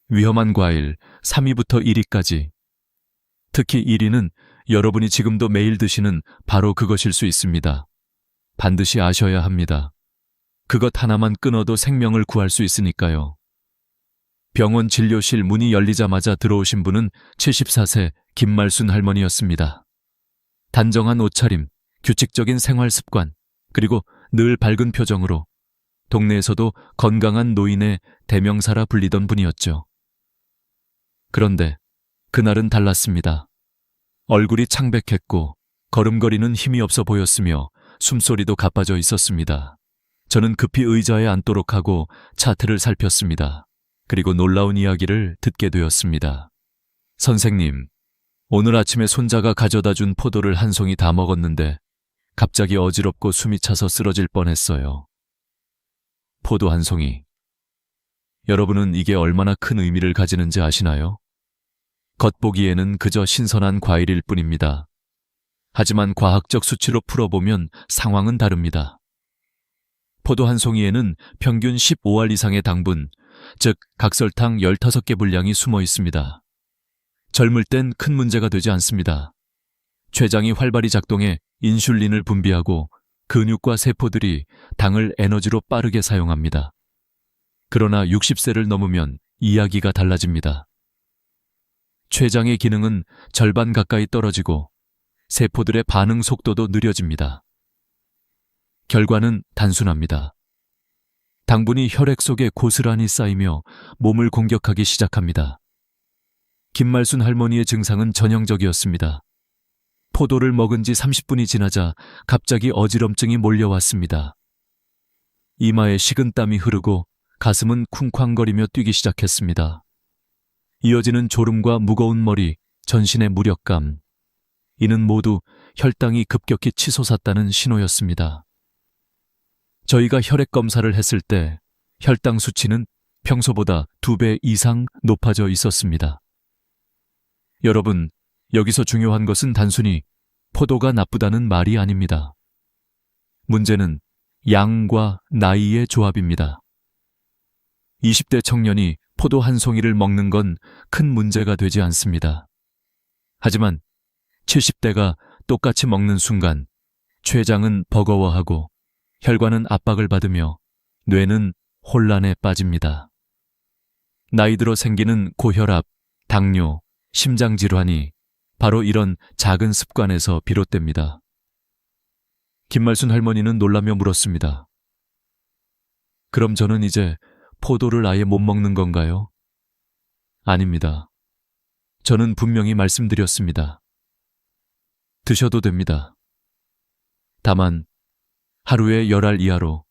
위험한 과일 3위부터 1위까지. 특히 1위는 여러분이 지금도 매일 드시는 바로 그것일 수 있습니다. 반드시 아셔야 합니다. 그것 하나만 끊어도 생명을 구할 수 있으니까요. 병원 진료실 문이 열리자마자 들어오신 분은 74세 김말순 할머니였습니다. 단정한 옷차림, 규칙적인 생활 습관, 그리고 늘 밝은 표정으로 동네에서도 건강한 노인의 대명사라 불리던 분이었죠. 그런데 그날은 달랐습니다. 얼굴이 창백했고 걸음걸이는 힘이 없어 보였으며 숨소리도 가빠져 있었습니다. 저는 급히 의자에 앉도록 하고 차트를 살폈습니다. 그리고 놀라운 이야기를 듣게 되었습니다. 선생님, 오늘 아침에 손자가 가져다 준 포도를 한 송이 다 먹었는데 갑자기 어지럽고 숨이 차서 쓰러질 뻔했어요. 포도 한 송이. 여러분은 이게 얼마나 큰 의미를 가지는지 아시나요? 겉보기에는 그저 신선한 과일일 뿐입니다. 하지만 과학적 수치로 풀어보면 상황은 다릅니다. 포도 한 송이에는 평균 15알 이상의 당분, 즉 각설탕 15개 분량이 숨어 있습니다. 젊을 땐 큰 문제가 되지 않습니다. 췌장이 활발히 작동해 인슐린을 분비하고 근육과 세포들이 당을 에너지로 빠르게 사용합니다. 그러나 60세를 넘으면 이야기가 달라집니다. 췌장의 기능은 절반 가까이 떨어지고 세포들의 반응 속도도 느려집니다. 결과는 단순합니다. 당분이 혈액 속에 고스란히 쌓이며 몸을 공격하기 시작합니다. 김말순 할머니의 증상은 전형적이었습니다. 포도를 먹은 지 30분이 지나자 갑자기 어지럼증이 몰려왔습니다. 이마에 식은땀이 흐르고 가슴은 쿵쾅거리며 뛰기 시작했습니다. 이어지는 졸음과 무거운 머리, 전신의 무력감. 이는 모두 혈당이 급격히 치솟았다는 신호였습니다. 저희가 혈액 검사를 했을 때 혈당 수치는 평소보다 2배 이상 높아져 있었습니다. 여러분, 여기서 중요한 것은 단순히 포도가 나쁘다는 말이 아닙니다. 문제는 양과 나이의 조합입니다. 20대 청년이 포도 한 송이를 먹는 건 큰 문제가 되지 않습니다. 하지만 70대가 똑같이 먹는 순간 췌장은 버거워하고 혈관은 압박을 받으며 뇌는 혼란에 빠집니다. 나이 들어 생기는 고혈압, 당뇨, 심장질환이 바로 이런 작은 습관에서 비롯됩니다. 김말순 할머니는 놀라며 물었습니다. 그럼 저는 이제 포도를 아예 못 먹는 건가요? 아닙니다. 저는 분명히 말씀드렸습니다. 드셔도 됩니다. 다만 하루에 10알 이하로,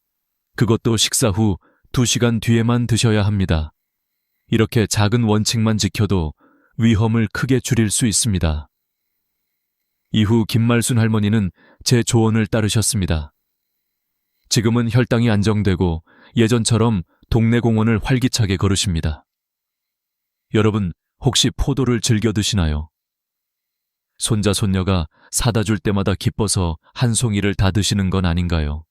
그것도 식사 후 2시간 뒤에만 드셔야 합니다. 이렇게 작은 원칙만 지켜도 위험을 크게 줄일 수 있습니다. 이후 김말순 할머니는 제 조언을 따르셨습니다. 지금은 혈당이 안정되고 예전처럼 동네 공원을 활기차게 걸으십니다. 여러분, 혹시 포도를 즐겨 드시나요? 손자 손녀가 사다 줄 때마다 기뻐서 한 송이를 다 드시는 건 아닌가요?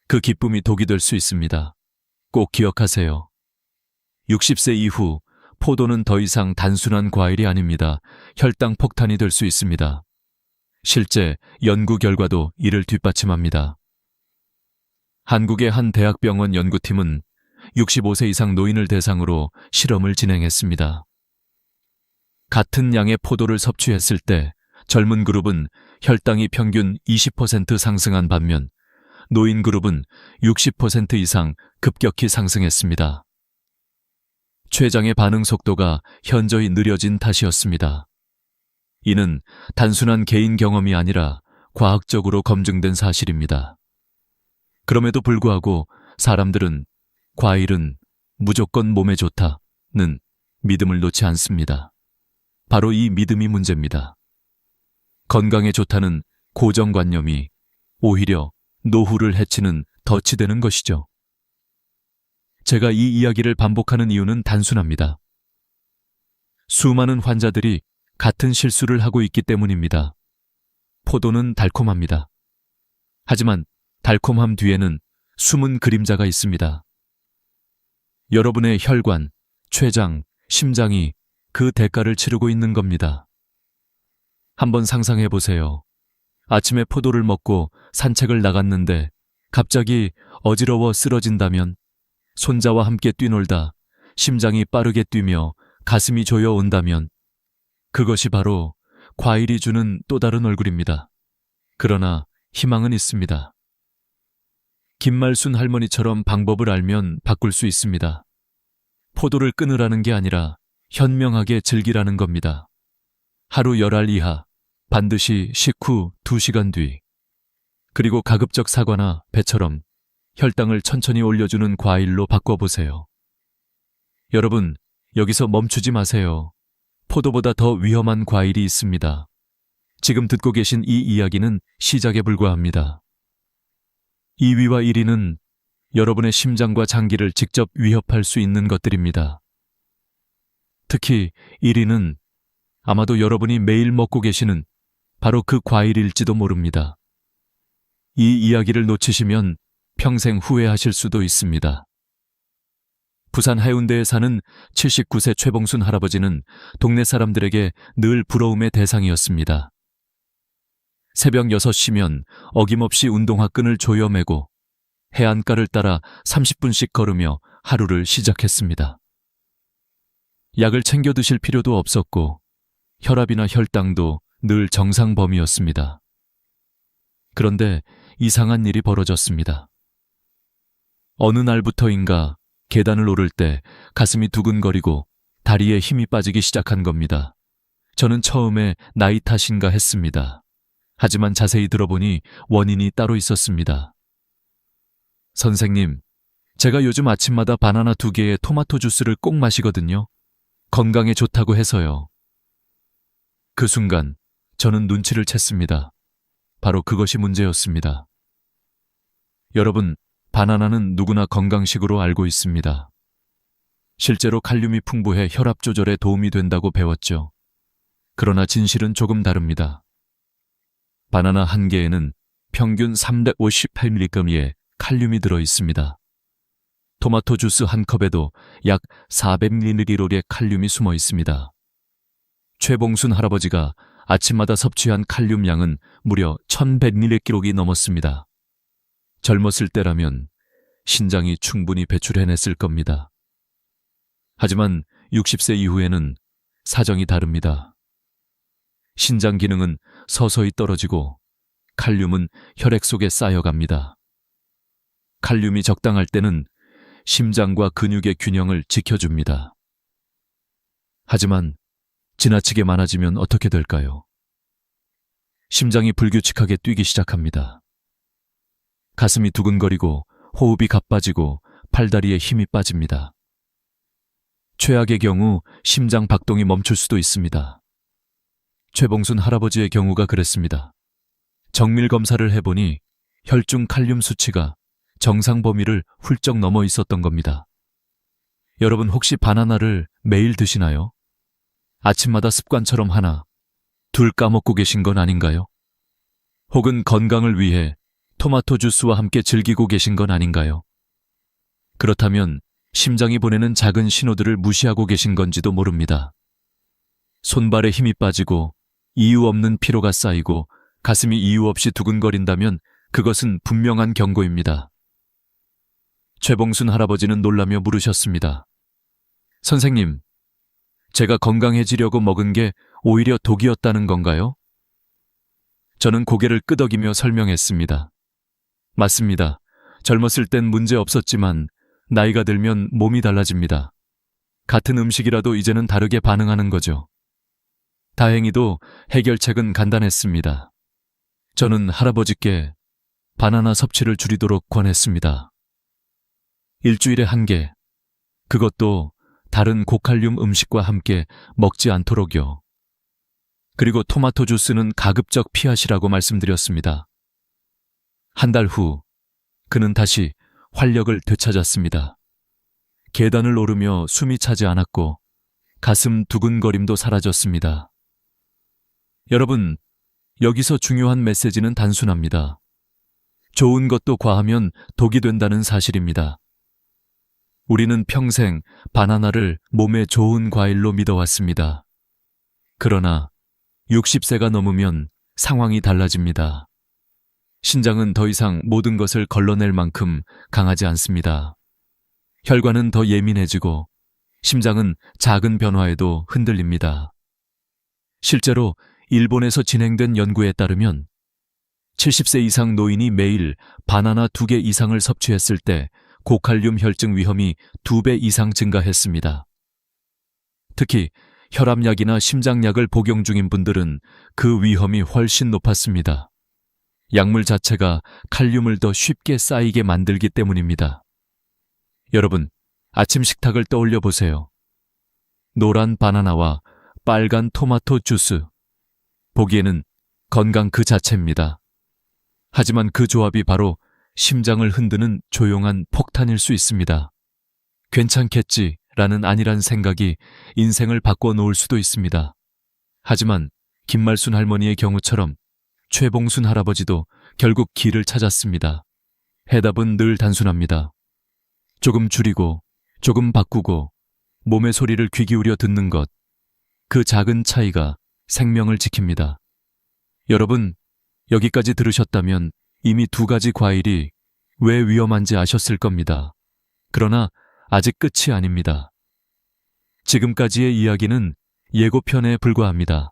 그 기쁨이 독이 될 수 있습니다. 꼭 기억하세요. 60세 이후 포도는 더 이상 단순한 과일이 아닙니다. 혈당 폭탄이 될 수 있습니다. 실제 연구 결과도 이를 뒷받침합니다. 한국의 한 대학병원 연구팀은 65세 이상 노인을 대상으로 실험을 진행했습니다. 같은 양의 포도를 섭취했을 때 젊은 그룹은 혈당이 평균 20% 상승한 반면 노인 그룹은 60% 이상 급격히 상승했습니다. 췌장의 반응 속도가 현저히 느려진 탓이었습니다. 이는 단순한 개인 경험이 아니라 과학적으로 검증된 사실입니다. 그럼에도 불구하고 사람들은 과일은 무조건 몸에 좋다는 믿음을 놓지 않습니다. 바로 이 믿음이 문제입니다. 건강에 좋다는 고정관념이 오히려 노후를 해치는 덫이 되는 것이죠. 제가 이 이야기를 반복하는 이유는 단순합니다. 수많은 환자들이 같은 실수를 하고 있기 때문입니다. 포도는 달콤합니다. 하지만 달콤함 뒤에는 숨은 그림자가 있습니다. 여러분의 혈관, 췌장, 심장이 그 대가를 치르고 있는 겁니다. 한번 상상해 보세요. 아침에 포도를 먹고 산책을 나갔는데 갑자기 어지러워 쓰러진다면, 손자와 함께 뛰놀다 심장이 빠르게 뛰며 가슴이 조여온다면 그것이 바로 과일이 주는 또 다른 얼굴입니다. 그러나 희망은 있습니다. 김말순 할머니처럼 방법을 알면 바꿀 수 있습니다. 포도를 끊으라는 게 아니라 현명하게 즐기라는 겁니다. 하루 10알 이하, 반드시 식후 2시간 뒤, 그리고 가급적 사과나 배처럼 혈당을 천천히 올려주는 과일로 바꿔보세요. 여러분, 여기서 멈추지 마세요. 포도보다 더 위험한 과일이 있습니다. 지금 듣고 계신 이 이야기는 시작에 불과합니다. 2위와 1위는 여러분의 심장과 장기를 직접 위협할 수 있는 것들입니다. 특히 1위는 아마도 여러분이 매일 먹고 계시는 바로 그 과일일지도 모릅니다. 이 이야기를 놓치시면 평생 후회하실 수도 있습니다. 부산 해운대에 사는 79세 최봉순 할아버지는 동네 사람들에게 늘 부러움의 대상이었습니다. 새벽 6시면 어김없이 운동화 끈을 조여매고 해안가를 따라 30분씩 걸으며 하루를 시작했습니다. 약을 챙겨 드실 필요도 없었고 혈압이나 혈당도 늘 정상 범위였습니다. 그런데 이상한 일이 벌어졌습니다. 어느 날부터인가 계단을 오를 때 가슴이 두근거리고 다리에 힘이 빠지기 시작한 겁니다. 저는 처음에 나이 탓인가 했습니다. 하지만 자세히 들어보니 원인이 따로 있었습니다. 선생님, 제가 요즘 아침마다 바나나 2개에 토마토 주스를 꼭 마시거든요. 건강에 좋다고 해서요. 그 순간 저는 눈치를 챘습니다. 바로 그것이 문제였습니다. 여러분, 바나나는 누구나 건강식으로 알고 있습니다. 실제로 칼륨이 풍부해 혈압 조절에 도움이 된다고 배웠죠. 그러나 진실은 조금 다릅니다. 바나나 한 개에는 평균 358mg의 칼륨이 들어 있습니다. 토마토 주스 한 컵에도 약 400mg의 칼륨이 숨어 있습니다. 최봉순 할아버지가 아침마다 섭취한 칼륨 양은 무려 1100mg이 넘었습니다. 젊었을 때라면 신장이 충분히 배출해냈을 겁니다. 하지만 60세 이후에는 사정이 다릅니다. 신장 기능은 서서히 떨어지고 칼륨은 혈액 속에 쌓여갑니다. 칼륨이 적당할 때는 심장과 근육의 균형을 지켜줍니다. 하지만 지나치게 많아지면 어떻게 될까요? 심장이 불규칙하게 뛰기 시작합니다. 가슴이 두근거리고 호흡이 가빠지고 팔다리에 힘이 빠집니다. 최악의 경우 심장 박동이 멈출 수도 있습니다. 최봉순 할아버지의 경우가 그랬습니다. 정밀 검사를 해보니 혈중 칼륨 수치가 정상 범위를 훌쩍 넘어 있었던 겁니다. 여러분 혹시 바나나를 매일 드시나요? 아침마다 습관처럼 하나, 둘 까먹고 계신 건 아닌가요? 혹은 건강을 위해 토마토 주스와 함께 즐기고 계신 건 아닌가요? 그렇다면 심장이 보내는 작은 신호들을 무시하고 계신 건지도 모릅니다. 손발에 힘이 빠지고 이유 없는 피로가 쌓이고 가슴이 이유 없이 두근거린다면 그것은 분명한 경고입니다. 최봉순 할아버지는 놀라며 물으셨습니다. 선생님, 제가 건강해지려고 먹은 게 오히려 독이었다는 건가요? 저는 고개를 끄덕이며 설명했습니다. 맞습니다. 젊었을 땐 문제 없었지만 나이가 들면 몸이 달라집니다. 같은 음식이라도 이제는 다르게 반응하는 거죠. 다행히도 해결책은 간단했습니다. 저는 할아버지께 바나나 섭취를 줄이도록 권했습니다. 일주일에 1개, 그것도 다른 고칼륨 음식과 함께 먹지 않도록요. 그리고 토마토 주스는 가급적 피하시라고 말씀드렸습니다. 한 달 후, 그는 다시 활력을 되찾았습니다. 계단을 오르며 숨이 차지 않았고 가슴 두근거림도 사라졌습니다. 여러분, 여기서 중요한 메시지는 단순합니다. 좋은 것도 과하면 독이 된다는 사실입니다. 우리는 평생 바나나를 몸에 좋은 과일로 믿어왔습니다. 그러나 60세가 넘으면 상황이 달라집니다. 신장은 더 이상 모든 것을 걸러낼 만큼 강하지 않습니다. 혈관은 더 예민해지고 심장은 작은 변화에도 흔들립니다. 실제로 일본에서 진행된 연구에 따르면 70세 이상 노인이 매일 바나나 2개 이상을 섭취했을 때 고칼륨 혈증 위험이 2배 이상 증가했습니다. 특히 혈압약이나 심장약을 복용 중인 분들은 그 위험이 훨씬 높았습니다. 약물 자체가 칼륨을 더 쉽게 쌓이게 만들기 때문입니다. 여러분, 아침 식탁을 떠올려 보세요. 노란 바나나와 빨간 토마토 주스. 보기에는 건강 그 자체입니다. 하지만 그 조합이 바로 심장을 흔드는 조용한 폭탄일 수 있습니다. 괜찮겠지라는 안일한 생각이 인생을 바꿔놓을 수도 있습니다. 하지만 김말순 할머니의 경우처럼 최봉순 할아버지도 결국 길을 찾았습니다. 해답은 늘 단순합니다. 조금 줄이고, 조금 바꾸고, 몸의 소리를 귀 기울여 듣는 것. 그 작은 차이가 생명을 지킵니다. 여러분, 여기까지 들으셨다면 이미 2가지 과일이 왜 위험한지 아셨을 겁니다. 그러나 아직 끝이 아닙니다. 지금까지의 이야기는 예고편에 불과합니다.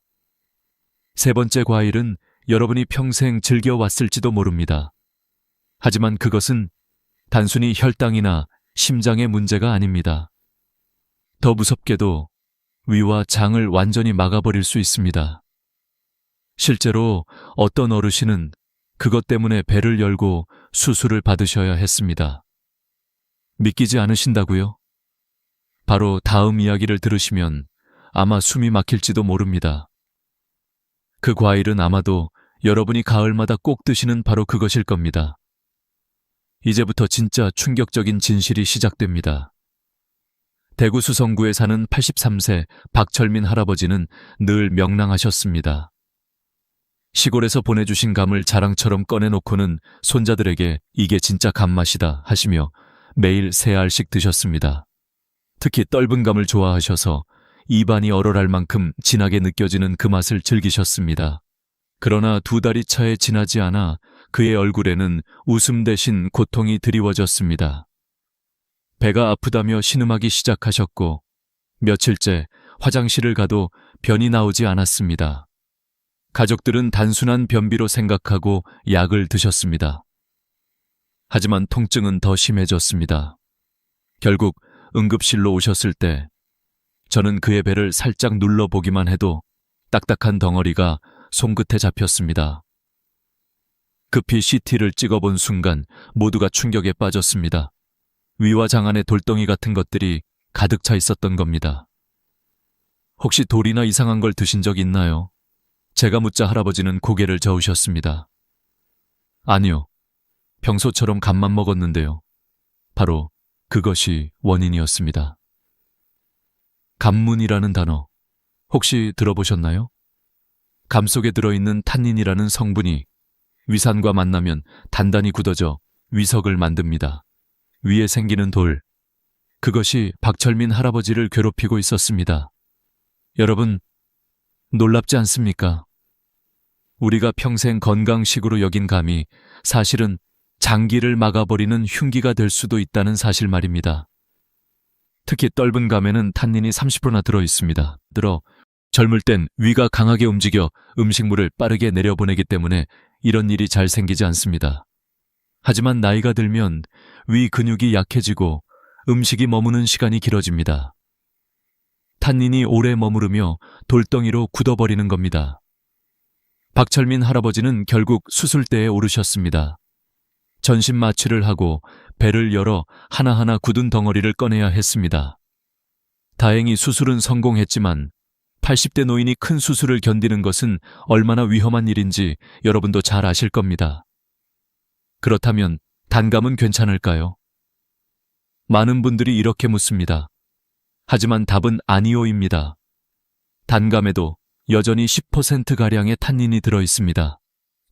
3번째 과일은 여러분이 평생 즐겨왔을지도 모릅니다. 하지만 그것은 단순히 혈당이나 심장의 문제가 아닙니다. 더 무섭게도 위와 장을 완전히 막아버릴 수 있습니다. 실제로 어떤 어르신은 그것 때문에 배를 열고 수술을 받으셔야 했습니다. 믿기지 않으신다고요? 바로 다음 이야기를 들으시면 아마 숨이 막힐지도 모릅니다. 그 과일은 아마도 여러분이 가을마다 꼭 드시는 바로 그것일 겁니다. 이제부터 진짜 충격적인 진실이 시작됩니다. 대구 수성구에 사는 83세 박철민 할아버지는 늘 명랑하셨습니다. 시골에서 보내주신 감을 자랑처럼 꺼내놓고는 손자들에게 이게 진짜 감맛이다 하시며 매일 3알씩 드셨습니다. 특히 떫은 감을 좋아하셔서 입안이 얼얼할 만큼 진하게 느껴지는 그 맛을 즐기셨습니다. 그러나 2달이 차에 지나지 않아 그의 얼굴에는 웃음 대신 고통이 드리워졌습니다. 배가 아프다며 신음하기 시작하셨고 며칠째 화장실을 가도 변이 나오지 않았습니다. 가족들은 단순한 변비로 생각하고 약을 드셨습니다. 하지만 통증은 더 심해졌습니다. 결국 응급실로 오셨을 때 저는 그의 배를 살짝 눌러보기만 해도 딱딱한 덩어리가 손끝에 잡혔습니다. 급히 CT를 찍어본 순간 모두가 충격에 빠졌습니다. 위와 장 안에 돌덩이 같은 것들이 가득 차 있었던 겁니다. 혹시 돌이나 이상한 걸 드신 적 있나요? 제가 묻자 할아버지는 고개를 저으셨습니다. 아니요. 평소처럼 감만 먹었는데요. 바로 그것이 원인이었습니다. 감문이라는 단어 혹시 들어보셨나요? 감 속에 들어있는 탄닌이라는 성분이 위산과 만나면 단단히 굳어져 위석을 만듭니다. 위에 생기는 돌, 그것이 박철민 할아버지를 괴롭히고 있었습니다. 여러분, 놀랍지 않습니까? 우리가 평생 건강식으로 여긴 감이 사실은 장기를 막아버리는 흉기가 될 수도 있다는 사실 말입니다. 특히 떫은 감에는 탄닌이 30%나 들어있습니다. 젊을 땐 위가 강하게 움직여 음식물을 빠르게 내려보내기 때문에 이런 일이 잘 생기지 않습니다. 하지만 나이가 들면 위 근육이 약해지고 음식이 머무는 시간이 길어집니다. 탄닌이 오래 머무르며 돌덩이로 굳어버리는 겁니다. 박철민 할아버지는 결국 수술대에 오르셨습니다. 전신 마취를 하고 배를 열어 하나하나 굳은 덩어리를 꺼내야 했습니다. 다행히 수술은 성공했지만 80대 노인이 큰 수술을 견디는 것은 얼마나 위험한 일인지 여러분도 잘 아실 겁니다. 그렇다면 단감은 괜찮을까요? 많은 분들이 이렇게 묻습니다. 하지만 답은 아니오입니다. 단감에도 여전히 10%가량의 탄닌이 들어있습니다.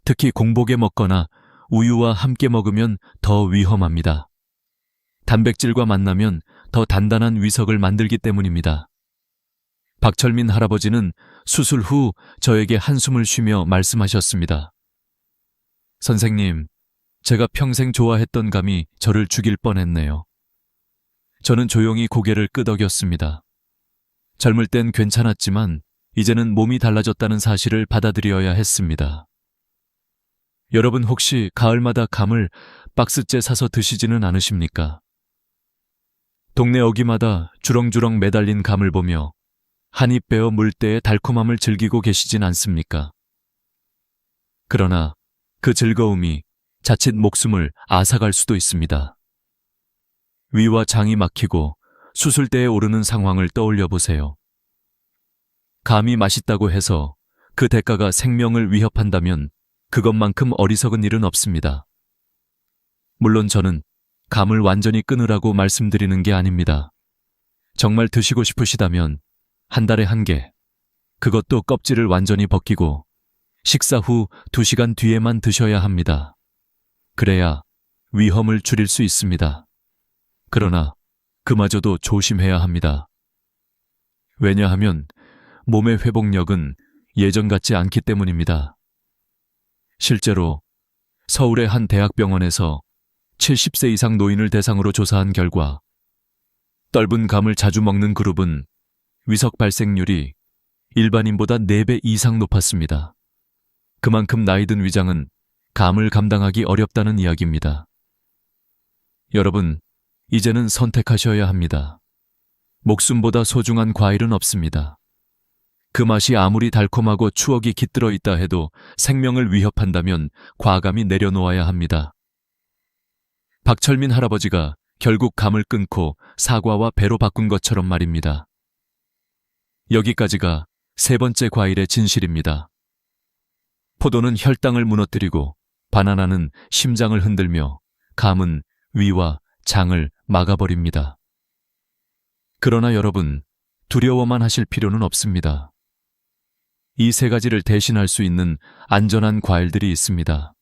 특히 공복에 먹거나 우유와 함께 먹으면 더 위험합니다. 단백질과 만나면 더 단단한 위석을 만들기 때문입니다. 박철민 할아버지는 수술 후 저에게 한숨을 쉬며 말씀하셨습니다. 선생님, 제가 평생 좋아했던 감이 저를 죽일 뻔했네요. 저는 조용히 고개를 끄덕였습니다. 젊을 땐 괜찮았지만 이제는 몸이 달라졌다는 사실을 받아들여야 했습니다. 여러분 혹시 가을마다 감을 박스째 사서 드시지는 않으십니까? 동네 어귀마다 주렁주렁 매달린 감을 보며 한입 베어 물 때의 달콤함을 즐기고 계시진 않습니까? 그러나 그 즐거움이 자칫 목숨을 앗아갈 수도 있습니다. 위와 장이 막히고 수술대에 오르는 상황을 떠올려 보세요. 감이 맛있다고 해서 그 대가가 생명을 위협한다면 그것만큼 어리석은 일은 없습니다. 물론 저는 감을 완전히 끊으라고 말씀드리는 게 아닙니다. 정말 드시고 싶으시다면 한 달에 1개, 그것도 껍질을 완전히 벗기고 식사 후 2시간 뒤에만 드셔야 합니다. 그래야 위험을 줄일 수 있습니다. 그러나 그마저도 조심해야 합니다. 왜냐하면 몸의 회복력은 예전 같지 않기 때문입니다. 실제로 서울의 한 대학병원에서 70세 이상 노인을 대상으로 조사한 결과 떫은 감을 자주 먹는 그룹은 위석 발생률이 일반인보다 4배 이상 높았습니다. 그만큼 나이든 위장은 감을 감당하기 어렵다는 이야기입니다. 여러분, 이제는 선택하셔야 합니다. 목숨보다 소중한 과일은 없습니다. 그 맛이 아무리 달콤하고 추억이 깃들어 있다 해도 생명을 위협한다면 과감히 내려놓아야 합니다. 박철민 할아버지가 결국 감을 끊고 사과와 배로 바꾼 것처럼 말입니다. 여기까지가 세 번째 과일의 진실입니다. 포도는 혈당을 무너뜨리고 바나나는 심장을 흔들며 감은 위와 장을 막아버립니다. 그러나 여러분, 두려워만 하실 필요는 없습니다. 이 세 가지를 대신할 수 있는 안전한 과일들이 있습니다.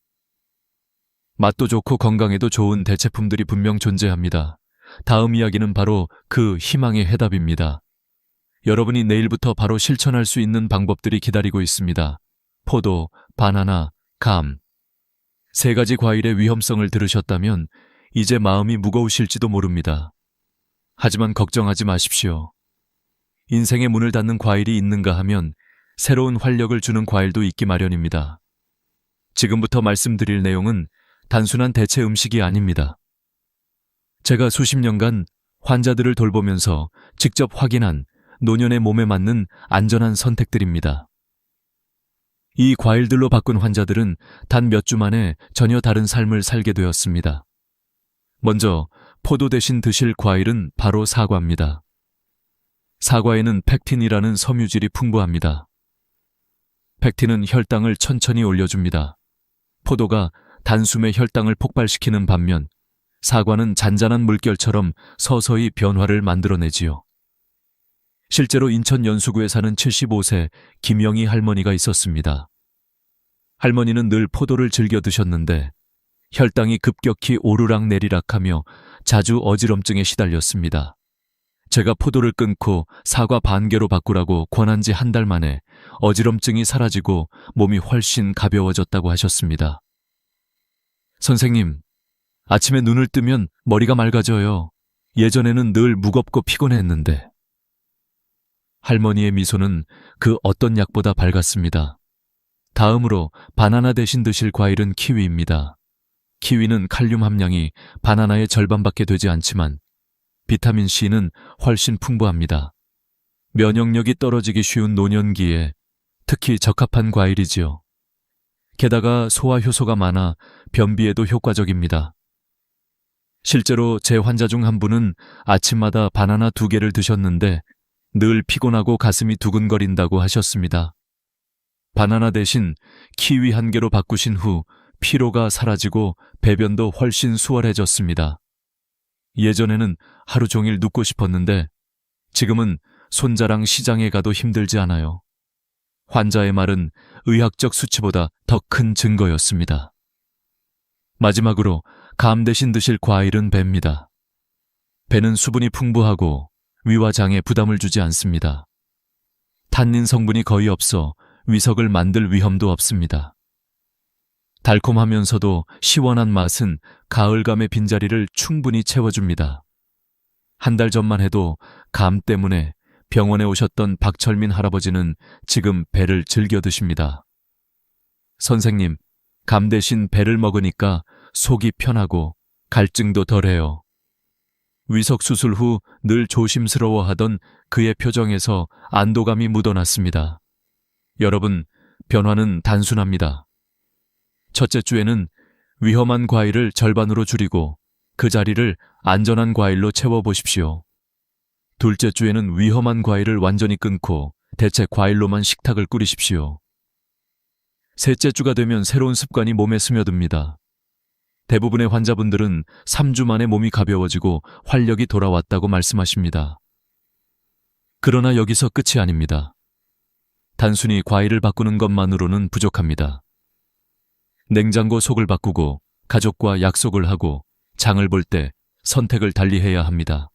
맛도 좋고 건강에도 좋은 대체품들이 분명 존재합니다. 다음 이야기는 바로 그 희망의 해답입니다. 여러분이 내일부터 바로 실천할 수 있는 방법들이 기다리고 있습니다. 포도, 바나나, 감. 세 가지 과일의 위험성을 들으셨다면 이제 마음이 무거우실지도 모릅니다. 하지만 걱정하지 마십시오. 인생의 문을 닫는 과일이 있는가 하면 새로운 활력을 주는 과일도 있기 마련입니다. 지금부터 말씀드릴 내용은 단순한 대체 음식이 아닙니다. 제가 수십 년간 환자들을 돌보면서 직접 확인한 노년의 몸에 맞는 안전한 선택들입니다. 이 과일들로 바꾼 환자들은 단 몇 주 만에 전혀 다른 삶을 살게 되었습니다. 먼저 포도 대신 드실 과일은 바로 사과입니다. 사과에는 펙틴이라는 섬유질이 풍부합니다. 펙틴은 혈당을 천천히 올려줍니다. 포도가 단숨에 혈당을 폭발시키는 반면 사과는 잔잔한 물결처럼 서서히 변화를 만들어내지요. 실제로 인천 연수구에 사는 75세 김영희 할머니가 있었습니다. 할머니는 늘 포도를 즐겨 드셨는데 혈당이 급격히 오르락내리락하며 자주 어지럼증에 시달렸습니다. 제가 포도를 끊고 사과 반 개로 바꾸라고 권한 지 한 달 만에 어지럼증이 사라지고 몸이 훨씬 가벼워졌다고 하셨습니다. 선생님, 아침에 눈을 뜨면 머리가 맑아져요. 예전에는 늘 무겁고 피곤했는데. 할머니의 미소는 그 어떤 약보다 밝았습니다. 다음으로 바나나 대신 드실 과일은 키위입니다. 키위는 칼륨 함량이 바나나의 절반밖에 되지 않지만 비타민C는 훨씬 풍부합니다. 면역력이 떨어지기 쉬운 노년기에 특히 적합한 과일이지요. 게다가 소화 효소가 많아 변비에도 효과적입니다. 실제로 제 환자 중 한 분은 아침마다 바나나 2개를 드셨는데 늘 피곤하고 가슴이 두근거린다고 하셨습니다. 바나나 대신 키위 1개로 바꾸신 후 피로가 사라지고 배변도 훨씬 수월해졌습니다. 예전에는 하루 종일 눕고 싶었는데 지금은 손자랑 시장에 가도 힘들지 않아요. 환자의 말은 의학적 수치보다 더 큰 증거였습니다. 마지막으로 감 대신 드실 과일은 배입니다. 배는 수분이 풍부하고 위와 장에 부담을 주지 않습니다. 탄닌 성분이 거의 없어 위석을 만들 위험도 없습니다. 달콤하면서도 시원한 맛은 가을감의 빈자리를 충분히 채워줍니다. 한 달 전만 해도 감 때문에 병원에 오셨던 박철민 할아버지는 지금 배를 즐겨 드십니다. 선생님, 감 대신 배를 먹으니까 속이 편하고 갈증도 덜해요. 위석 수술 후 늘 조심스러워하던 그의 표정에서 안도감이 묻어났습니다. 여러분, 변화는 단순합니다. 첫째 주에는 위험한 과일을 절반으로 줄이고 그 자리를 안전한 과일로 채워보십시오. 둘째 주에는 위험한 과일을 완전히 끊고 대체 과일로만 식탁을 꾸리십시오. 셋째 주가 되면 새로운 습관이 몸에 스며듭니다. 대부분의 환자분들은 3주 만에 몸이 가벼워지고 활력이 돌아왔다고 말씀하십니다. 그러나 여기서 끝이 아닙니다. 단순히 과일을 바꾸는 것만으로는 부족합니다. 냉장고 속을 바꾸고 가족과 약속을 하고 장을 볼 때 선택을 달리해야 합니다.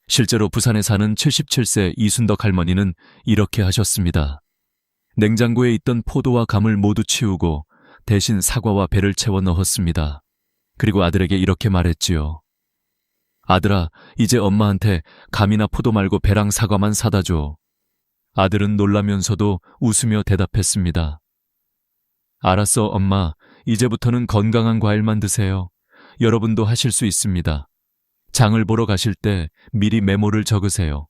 실제로 부산에 사는 77세 이순덕 할머니는 이렇게 하셨습니다. 냉장고에 있던 포도와 감을 모두 치우고 대신 사과와 배를 채워 넣었습니다. 그리고 아들에게 이렇게 말했지요. 아들아, 이제 엄마한테 감이나 포도 말고 배랑 사과만 사다 줘. 아들은 놀라면서도 웃으며 대답했습니다. 알았어, 엄마. 이제부터는 건강한 과일만 드세요. 여러분도 하실 수 있습니다. 장을 보러 가실 때 미리 메모를 적으세요.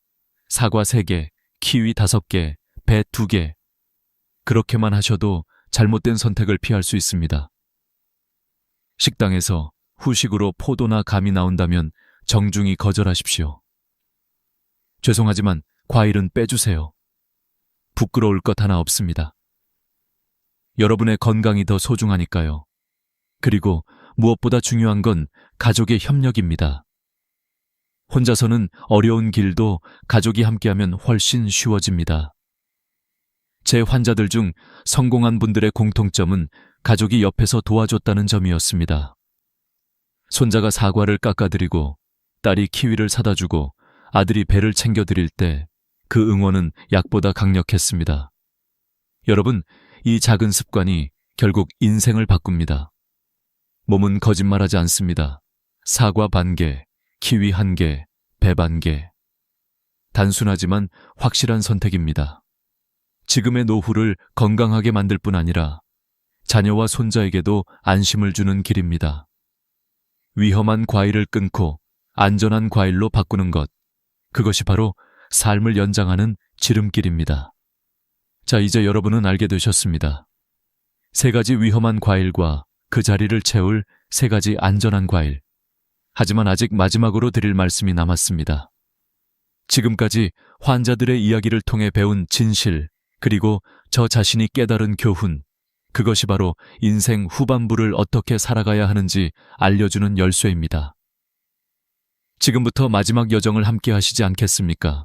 사과 3개, 키위 5개, 배 2개. 그렇게만 하셔도 잘못된 선택을 피할 수 있습니다. 식당에서 후식으로 포도나 감이 나온다면 정중히 거절하십시오. 죄송하지만 과일은 빼주세요. 부끄러울 것 하나 없습니다. 여러분의 건강이 더 소중하니까요. 그리고 무엇보다 중요한 건 가족의 협력입니다. 혼자서는 어려운 길도 가족이 함께하면 훨씬 쉬워집니다. 제 환자들 중 성공한 분들의 공통점은 가족이 옆에서 도와줬다는 점이었습니다. 손자가 사과를 깎아드리고 딸이 키위를 사다 주고 아들이 배를 챙겨드릴 때 그 응원은 약보다 강력했습니다. 여러분, 이 작은 습관이 결국 인생을 바꿉니다. 몸은 거짓말하지 않습니다. 사과 1개, 키위 1개, 배 1개. 단순하지만 확실한 선택입니다. 지금의 노후를 건강하게 만들 뿐 아니라 자녀와 손자에게도 안심을 주는 길입니다. 위험한 과일을 끊고 안전한 과일로 바꾸는 것. 그것이 바로 삶을 연장하는 지름길입니다. 자, 이제 여러분은 알게 되셨습니다. 3가지 위험한 과일과 그 자리를 채울 3가지 안전한 과일. 하지만 아직 마지막으로 드릴 말씀이 남았습니다. 지금까지 환자들의 이야기를 통해 배운 진실, 그리고 저 자신이 깨달은 교훈, 그것이 바로 인생 후반부를 어떻게 살아가야 하는지 알려주는 열쇠입니다. 지금부터 마지막 여정을 함께 하시지 않겠습니까?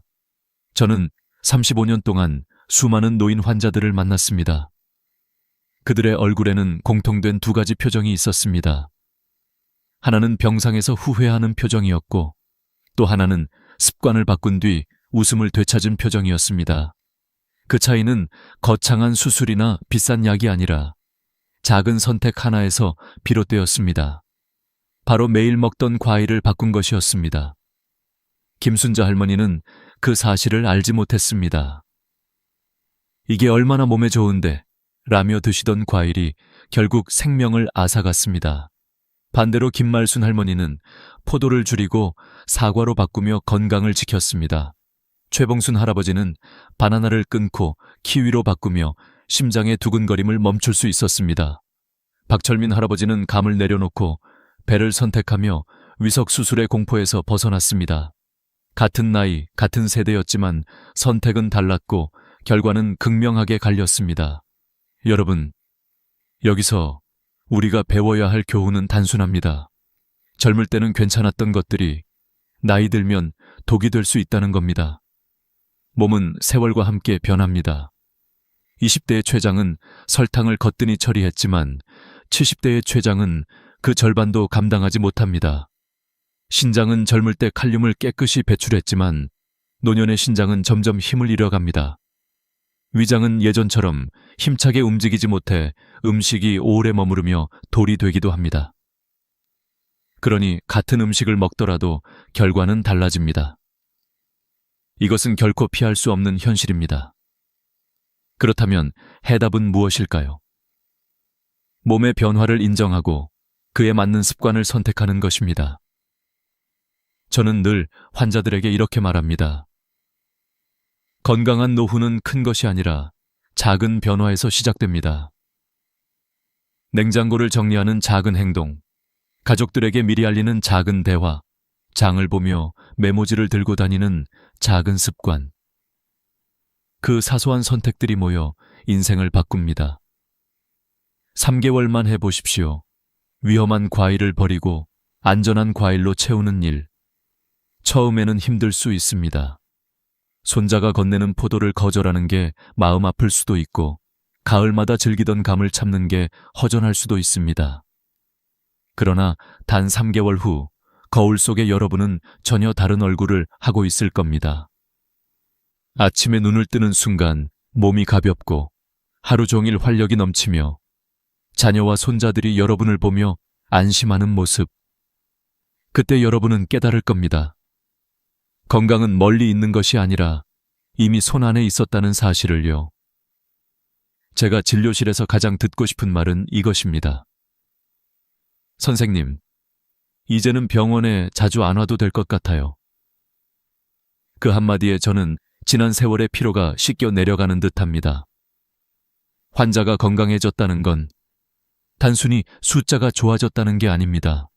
저는 35년 동안 수많은 노인 환자들을 만났습니다. 그들의 얼굴에는 공통된 2가지 표정이 있었습니다. 하나는 병상에서 후회하는 표정이었고, 또 하나는 습관을 바꾼 뒤 웃음을 되찾은 표정이었습니다. 그 차이는 거창한 수술이나 비싼 약이 아니라 작은 선택 하나에서 비롯되었습니다. 바로 매일 먹던 과일을 바꾼 것이었습니다. 김순자 할머니는 그 사실을 알지 못했습니다. 이게 얼마나 몸에 좋은데 라며 드시던 과일이 결국 생명을 앗아갔습니다. 반대로 김말순 할머니는 포도를 줄이고 사과로 바꾸며 건강을 지켰습니다. 최봉순 할아버지는 바나나를 끊고 키위로 바꾸며 심장의 두근거림을 멈출 수 있었습니다. 박철민 할아버지는 감을 내려놓고 배를 선택하며 위석 수술의 공포에서 벗어났습니다. 같은 나이, 같은 세대였지만 선택은 달랐고 결과는 극명하게 갈렸습니다. 여러분, 여기서 우리가 배워야 할 교훈은 단순합니다. 젊을 때는 괜찮았던 것들이 나이 들면 독이 될 수 있다는 겁니다. 몸은 세월과 함께 변합니다. 20대의 췌장은 설탕을 거뜬히 처리했지만 70대의 췌장은 그 절반도 감당하지 못합니다. 신장은 젊을 때 칼륨을 깨끗이 배출했지만 노년의 신장은 점점 힘을 잃어갑니다. 위장은 예전처럼 힘차게 움직이지 못해 음식이 오래 머무르며 돌이 되기도 합니다. 그러니 같은 음식을 먹더라도 결과는 달라집니다. 이것은 결코 피할 수 없는 현실입니다. 그렇다면 해답은 무엇일까요? 몸의 변화를 인정하고 그에 맞는 습관을 선택하는 것입니다. 저는 늘 환자들에게 이렇게 말합니다. 건강한 노후는 큰 것이 아니라 작은 변화에서 시작됩니다. 냉장고를 정리하는 작은 행동, 가족들에게 미리 알리는 작은 대화, 장을 보며 메모지를 들고 다니는 작은 습관. 그 사소한 선택들이 모여 인생을 바꿉니다. 3개월만 해보십시오. 위험한 과일을 버리고 안전한 과일로 채우는 일. 처음에는 힘들 수 있습니다. 손자가 건네는 포도를 거절하는 게 마음 아플 수도 있고 가을마다 즐기던 감을 참는 게 허전할 수도 있습니다. 그러나 단 3개월 후 거울 속의 여러분은 전혀 다른 얼굴을 하고 있을 겁니다. 아침에 눈을 뜨는 순간 몸이 가볍고 하루 종일 활력이 넘치며 자녀와 손자들이 여러분을 보며 안심하는 모습. 그때 여러분은 깨달을 겁니다. 건강은 멀리 있는 것이 아니라 이미 손안에 있었다는 사실을요. 제가 진료실에서 가장 듣고 싶은 말은 이것입니다. 선생님, 이제는 병원에 자주 안 와도 될 것 같아요. 그 한마디에 저는 지난 세월의 피로가 씻겨 내려가는 듯합니다. 환자가 건강해졌다는 건 단순히 숫자가 좋아졌다는 게 아닙니다.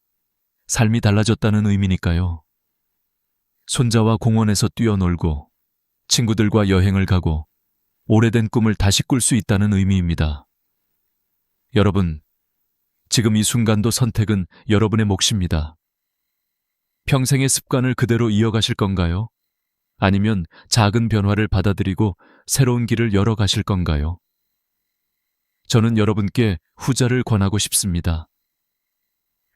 삶이 달라졌다는 의미니까요. 손자와 공원에서 뛰어놀고 친구들과 여행을 가고 오래된 꿈을 다시 꿀 수 있다는 의미입니다. 여러분, 지금 이 순간도 선택은 여러분의 몫입니다. 평생의 습관을 그대로 이어가실 건가요? 아니면 작은 변화를 받아들이고 새로운 길을 열어가실 건가요? 저는 여러분께 후자를 권하고 싶습니다.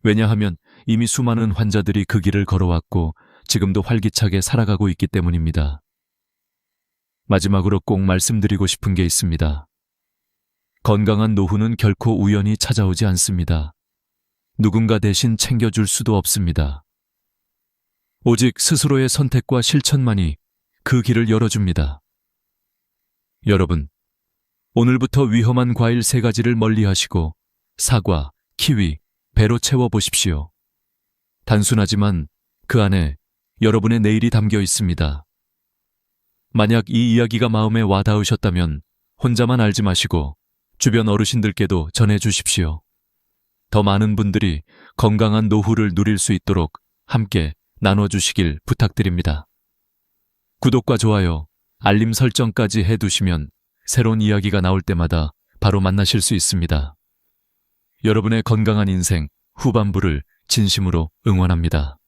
왜냐하면 이미 수많은 환자들이 그 길을 걸어왔고 지금도 활기차게 살아가고 있기 때문입니다. 마지막으로 꼭 말씀드리고 싶은 게 있습니다. 건강한 노후는 결코 우연히 찾아오지 않습니다. 누군가 대신 챙겨줄 수도 없습니다. 오직 스스로의 선택과 실천만이 그 길을 열어줍니다. 여러분, 오늘부터 위험한 과일 3가지를 멀리하시고 사과, 키위, 배로 채워보십시오. 단순하지만 그 안에 여러분의 내일이 담겨 있습니다. 만약 이 이야기가 마음에 와닿으셨다면 혼자만 알지 마시고 주변 어르신들께도 전해주십시오. 더 많은 분들이 건강한 노후를 누릴 수 있도록 함께 나눠주시길 부탁드립니다. 구독과 좋아요, 알림 설정까지 해두시면 새로운 이야기가 나올 때마다 바로 만나실 수 있습니다. 여러분의 건강한 인생 후반부를 진심으로 응원합니다.